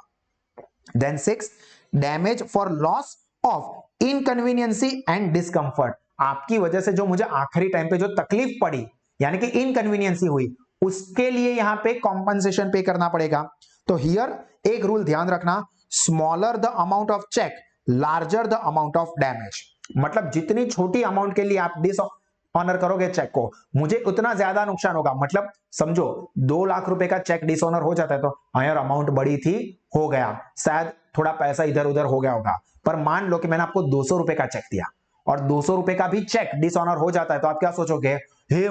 Speaker 1: Then 6, damage for loss of inconvenience and discomfort, आपकी वजह से जो मुझे आखिरी टाइम पे जो तकलीफ पड़ी, यानी कि इनकन्वीनियंसी हुई, उसके लिए यहां पे कॉम्पनसेशन पे करना पड़ेगा। तो हियर एक रूल ध्यान रखना, smaller the amount of cheque larger the amount of damage. मतलब जितनी छोटी अमाउंट के लिए आप डिसऑनर करोगे चेक को, मुझे उतना ज्यादा नुकसान होगा। मतलब समझो 2 लाख रुपए का चेक डिसऑनर हो जाता है तो यार अमाउंट बड़ी थी, हो गया, शायद थोड़ा पैसा इधर उधर हो गया होगा। पर मान लो कि मैंने आपको 200 रुपए का चेक दिया और 200 रुपए का भी चेक डिसऑनर हो जाता है, तो आप क्या सोचोगे, हे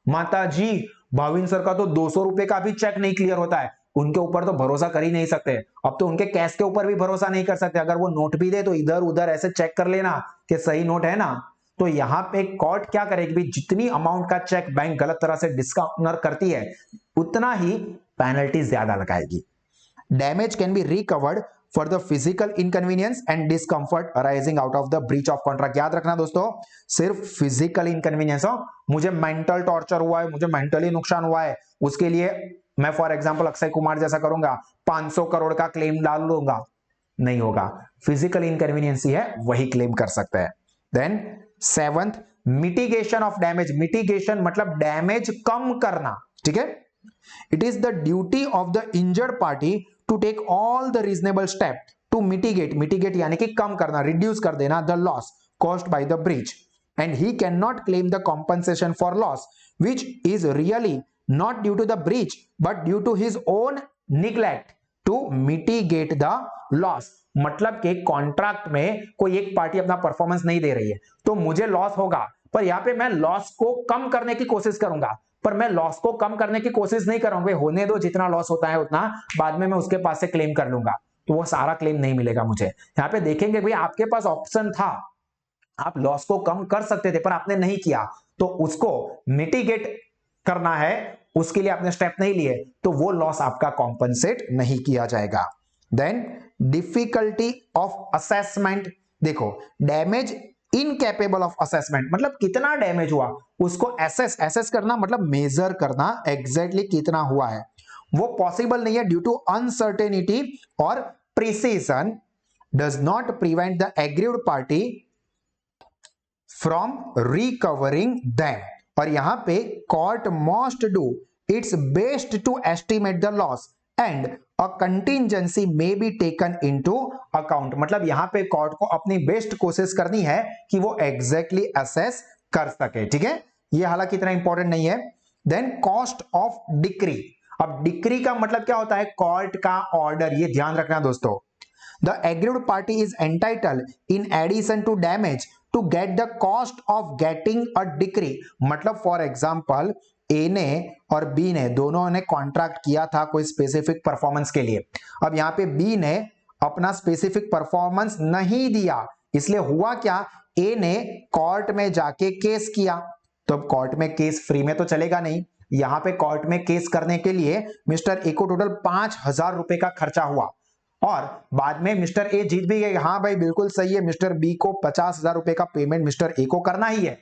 Speaker 1: माता जी, भाविन सर का तो 200 रुपए का भी चेक नहीं क्लियर होता है, उनके ऊपर तो भरोसा कर ही नहीं सकते। अब तो उनके कैश के ऊपर भी भरोसा नहीं कर सकते, अगर वो नोट भी दे तो इधर उधर ऐसे चेक कर लेना कि सही नोट है ना। तो यहां पे कोर्ट क्या करेगी, जितनी अमाउंट का चेक बैंक गलत तरह से डिसऑनर करती है उतना ही पेनल्टी ज्यादा लगाएगी। Damage can be recovered for the physical inconvenience and discomfort arising out of the breach of contract. याद रखना दोस्तों, सिर्फ फिजिकल इनकन्वीनियंस हो, मुझे मेंटल टॉर्चर हुआ है, मुझे मेंटली नुकसान हुआ है, उसके लिए मैं फॉर एग्जांपल अक्षय कुमार जैसा करूंगा, 500 करोड़ का क्लेम डाल लूंगा, नहीं होगा। फिजिकल इनकन्वीनियंस ही है, वही क्लेम कर सकते हैं। Then 7th, mitigation of damage. Mitigation मतलब डैमेज कम करना, ठीक है। It is the duty of the injured party to take all the reasonable step to mitigate, mitigate यानी कि कम करना, रिड्यूस कर देना, the loss caused by the breach, and he can not claim the compensation for loss which is really not due to the breach but due to his own neglect to mitigate the loss. मतलब कि contract में कोई एक party अपना performance नहीं दे रही है तो मुझे लॉस होगा, पर यहां पे मैं लॉस को कम करने की कोशिश करूंगा, पर मैं लॉस को कम करने की कोशिश नहीं करूंगा, होने दो, जितना लॉस होता है उतना बाद में मैं उसके पास से क्लेम कर लूंगा, तो वो सारा क्लेम नहीं मिलेगा मुझे। यहां पे देखेंगे भाई आपके पास ऑप्शन था, आप लॉस को कम कर सकते थे पर आपने नहीं किया, तो उसको मिटिगेट करना है, उसके लिए आपने स्टेप नहीं लिए, तो वो लॉस आपका कॉम्पनसेट नहीं किया जाएगा। Then difficulty of assessment. देखो, डैमेज इनकैपेबल ऑफ असेसमेंट मतलब कितना डैमेज हुआ उसको एसेस करना, मतलब मेजर करना एग्जैक्टली कितना हुआ है, वो पॉसिबल नहीं है ड्यू टू अनसर्टेनिटी और precision does not prevent the aggrieved party from recovering them. और यहां पे court must do its best to estimate the loss and a contingency may be taken into account. मतलब यहां पे court को अपनी best कोशिश करनी है कि वो एग्जैक्टली असेस कर सके, ठीक है। ये हालांकि इतना इंपॉर्टेंट नहीं है। Then cost of decree. अब डिक्री का मतलब क्या होता है, कोर्ट का ऑर्डर, ये ध्यान रखना दोस्तों। The aggrieved party is entitled in addition to damage to get the cost of getting a decree। मतलब फॉर एग्जाम्पल ए ने और बी ने दोनों ने कॉन्ट्रैक्ट किया था कोई स्पेसिफिक परफॉर्मेंस के लिए। अब यहाँ पे बी ने अपना स्पेसिफिक परफॉर्मेंस नहीं दिया, इसलिए हुआ क्या, ए ने कोर्ट में जाके केस किया। तो अब कोर्ट में केस फ्री में तो चलेगा नहीं, यहां पे कोर्ट में केस करने के लिए मिस्टर ए को टोटल 5,000 रुपए का खर्चा हुआ, और बाद में मिस्टर ए जीत भी गए, हाँ भाई बिल्कुल सही है, मिस्टर बी को 50,000 रुपए का पेमेंट मिस्टर ए को करना ही है।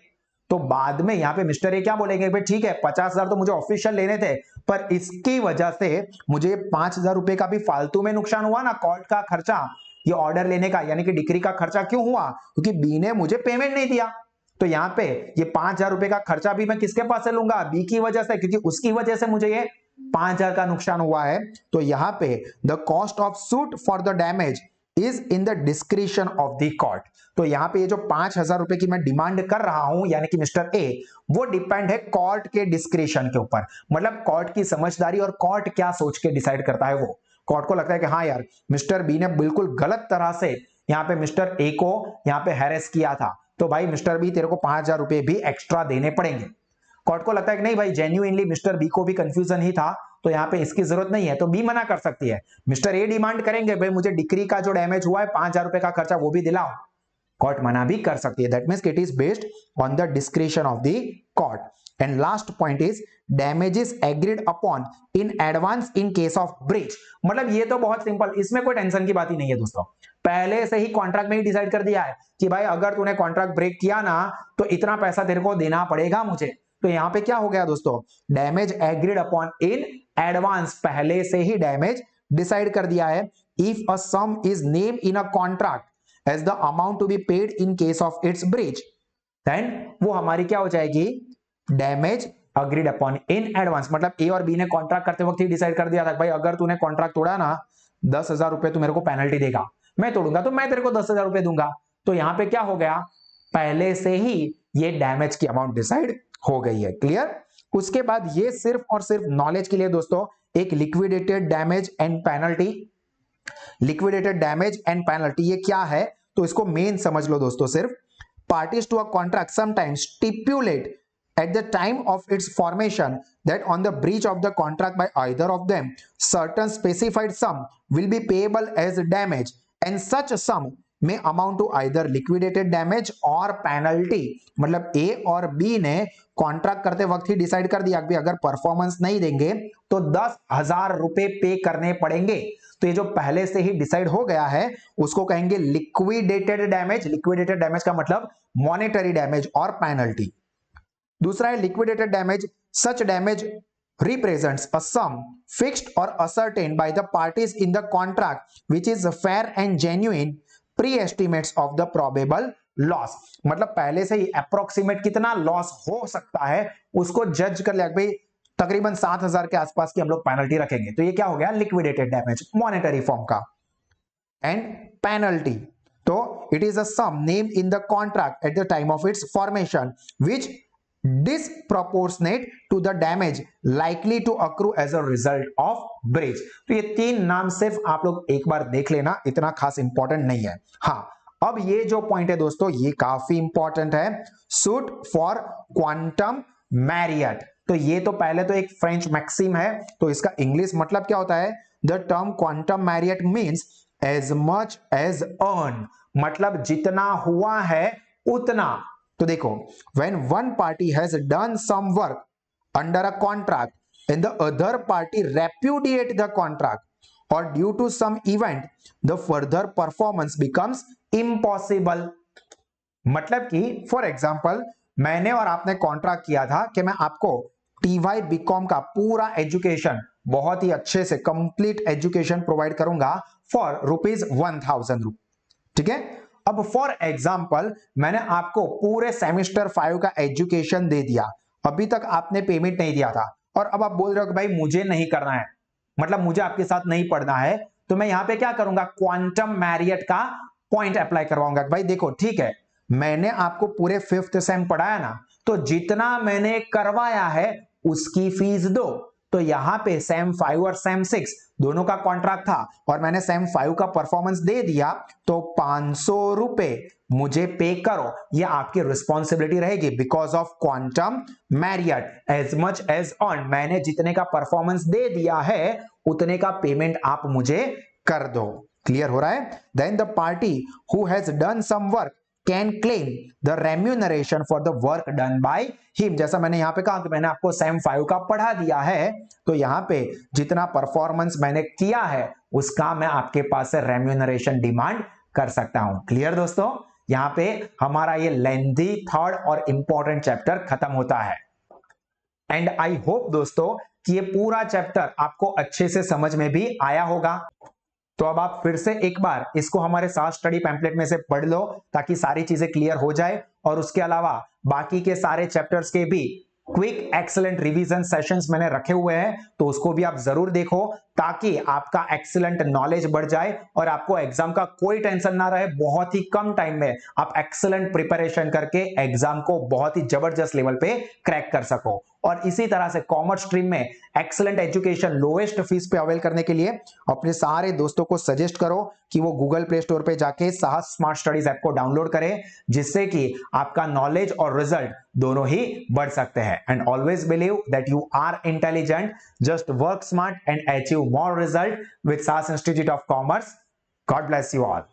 Speaker 1: तो बाद में यहां पे मिस्टर ए क्या बोलेंगे, भाई ठीक है 50,000 तो मुझे ऑफिशियल लेने थे, पर इसकी वजह से मुझे 5,000 रुपए का भी फालतू में नुकसान हुआ ना, कोर्ट का खर्चा, ये ऑर्डर लेने का यानी कि डिक्री का खर्चा क्यों हुआ, क्योंकि बी ने मुझे पेमेंट नहीं दिया। तो यहां पे ये 5,000 रुपए का खर्चा भी मैं किसके पास से लूंगा, बी की वजह से, क्योंकि उसकी वजह से मुझे ये 5,000 का नुकसान हुआ है। तो यहां पे the cost of suit for the damage is in the discretion of the court. तो यहां पे ये जो 5,000 रुपए की मैं डिमांड कर रहा हूं यानी कि मिस्टर ए, वो डिपेंड है कोर्ट के डिस्क्रिशन के ऊपर, मतलब कोर्ट की समझदारी और कोर्ट क्या सोच के डिसाइड करता है। वो कोर्ट को लगता है कि हाँ यार मिस्टर बी ने बिल्कुल गलत तरह से यहाँ पे मिस्टर ए को यहाँ पे हैरेस किया था, तो भाई मिस्टर बी तेरे को 5,000 रुपए भी एक्स्ट्रा देने पड़ेंगे। कोर्ट को लगता है कि नहीं भाई जेन्युइनली मिस्टर बी को भी कंफ्यूजन ही था, तो यहाँ पे इसकी जरूरत नहीं है, तो बी मना कर सकती है। मिस्टर ए डिमांड करेंगे भाई मुझे डिक्री का जो डैमेज हुआ है 5,000 रुपए का खर्चा वो भी दिलाओ, कोर्ट मना भी कर सकती है। That means it is based on the discretion of the court. And last point is damages agreed upon in advance in case of breach। मतलब ये तो बहुत सिंपल, इसमें कोई टेंशन की बात ही नहीं है दोस्तों, पहले से ही कॉन्ट्रैक्ट में ही डिसाइड कर दिया है कि भाई अगर तूने कॉन्ट्रैक्ट ब्रेक किया ना तो इतना पैसा तेरे को देना पड़ेगा मुझे। तो यहां पे क्या हो गया दोस्तों, damage agreed upon in advance, पहले से ही डैमेज डिसाइड कर दिया है। If a sum is name in a contract as the amount to be paid in case of its breach, then वो हमारी क्या हो जाएगी, damage agreed upon in advance. मतलब ए और बी ने कॉन्ट्रैक्ट करते वक्त ही डिसाइड कर दिया था भाई अगर तूने कॉन्ट्रैक्ट तोड़ा ना 10,000 रुपए तू मेरे को पेनल्टी देगा, मैं तोड़ूंगा तो मैं तेरे को 10,000 रुपए दूंगा। तो यहां पे क्या हो गया, पहले से ही ये डैमेज की अमाउंट डिसाइड हो गई है। क्लियर। उसके बाद ये सिर्फ और सिर्फ नॉलेज के लिए दोस्तों एक liquidated damage and penalty, liquidated damage and penalty ये क्या है तो इसको मेन समझ लो दोस्तों। सिर्फ parties to a contract sometimes stipulate at the time of its formation that on the breach of the contract by either of them certain specified sum will be payable as damage and such sum may amount to either liquidated damage और penalty. मतलब ए और B ने contract करते वक्त ही decide कर दिया कि अगर परफॉर्मेंस नहीं देंगे तो 10,000 रुपए पे करने पड़ेंगे। तो ये जो पहले से ही डिसाइड हो गया है उसको कहेंगे लिक्विडेटेड डैमेज। लिक्विडेटेड डैमेज का मतलब मॉनेटरी डैमेज और पेनल्टी। दूसरा है liquidated damage, such damage represents a sum fixed or ascertained by the parties in the contract which is fair and genuine pre-estimates of the probable loss। मतलब पहले से ही approximate कितना loss हो सकता है उसको जज कर लिया भाई तकरीबन 7,000 के आसपास की हम लोग पेनल्टी रखेंगे। तो ये क्या हो गया लिक्विडेटेड डैमेज मॉनेटरी फॉर्म का। एंड पेनल्टी तो it is a sum named in the contract at the time of its formation which disproportionate to the damage likely to accrue as a result of breach। तो ये तीन नाम सिर्फ आप लोग एक बार देख लेना, इतना खास इंपॉर्टेंट नहीं है। हाँ अब ये जो पॉइंट है दोस्तों ये काफी इंपॉर्टेंट है, सूट फॉर क्वांटम मैरियट। तो ये तो पहले तो एक फ्रेंच मैक्सिम है, तो इसका इंग्लिश मतलब क्या होता है, the term quantum meruit means as much as earn, मतलब जितना हुआ है उतना। तो देखो when one party has done some work under a contract and the other party repudiate the contract or due to some event the further performance becomes impossible। मतलब कि for example मैंने और आपने कॉन्ट्रैक्ट किया था कि मैं आपको टीवाई बीकॉम का पूरा एजुकेशन बहुत ही अच्छे से कंप्लीट एजुकेशन प्रोवाइड करूंगा फॉर ₹1,000। ठीक है, अब फॉर एग्जाम्पल मैंने आपको पूरे सेमेस्टर 5 का एजुकेशन दे दिया, अभी तक आपने पेमेंट नहीं दिया था और अब आप बोल रहे हो कि भाई मुझे नहीं करना है, मतलब मुझे आपके साथ नहीं पढ़ना है, तो मैं यहां पे क्या करूंगा क्वांटम मैरियट का पॉइंट अप्लाई करवाऊंगा। भाई देखो ठीक है मैंने आपको पूरे 5th सेम पढ़ाया ना, तो जितना मैंने करवाया है उसकी फीस दो। तो यहां पे सेम 5 और सेम 6 दोनों का कॉन्ट्रैक्ट था और मैंने सेम 5 का परफॉर्मेंस दे दिया, तो 500 रुपए मुझे पे करो, ये आपकी रिस्पॉन्सिबिलिटी रहेगी because of quantum meruit. As much as earn, मैंने जितने का परफॉर्मेंस दे दिया है उतने का पेमेंट आप मुझे कर दो। क्लियर हो रहा है? Then the party who has done some work can claim the remuneration for the work done by him। जैसा मैंने यहां पे कहा कि मैंने आपको सेम 5 का पढ़ा दिया है, तो यहां पे जितना परफॉर्मेंस मैंने किया है उसका मैं आपके पास से रेम्यूनरेशन डिमांड कर सकता हूं। क्लियर दोस्तों, यहां पे हमारा ये लेंथी थर्ड और इंपॉर्टेंट चैप्टर खत्म होता है। एंड आई होप दोस्तों कि ये पूरा चैप्टर आपको अच्छे से समझ में भी आया होगा। तो अब आप फिर से एक बार इसको हमारे साथ स्टडी पैम्पलेट में से पढ़ लो ताकि सारी चीजें क्लियर हो जाए, और उसके अलावा बाकी के सारे चैप्टर्स के भी क्विक एक्सीलेंट रिवीजन सेशंस मैंने रखे हुए हैं, तो उसको भी आप जरूर देखो ताकि आपका एक्सीलेंट नॉलेज बढ़ जाए और आपको एग्जाम का कोई टेंशन ना रहे। बहुत ही कम टाइम में आप एक्सीलेंट प्रिपरेशन करके एग्जाम को बहुत ही जबरदस्त लेवल पे क्रैक कर सको। और इसी तरह से कॉमर्स स्ट्रीम में एक्सीलेंट एजुकेशन लोएस्ट फीस पे अवेल करने के लिए अपने सारे दोस्तों को सजेस्ट करो कि वो गूगल प्ले स्टोर पे जाके साहस स्मार्ट स्टडीज ऐप को डाउनलोड करें, जिससे कि आपका नॉलेज और रिजल्ट दोनों ही बढ़ सकते हैं। And always believe that you are intelligent, just work smart and achieve more result with SAS Institute of Commerce. God bless you all.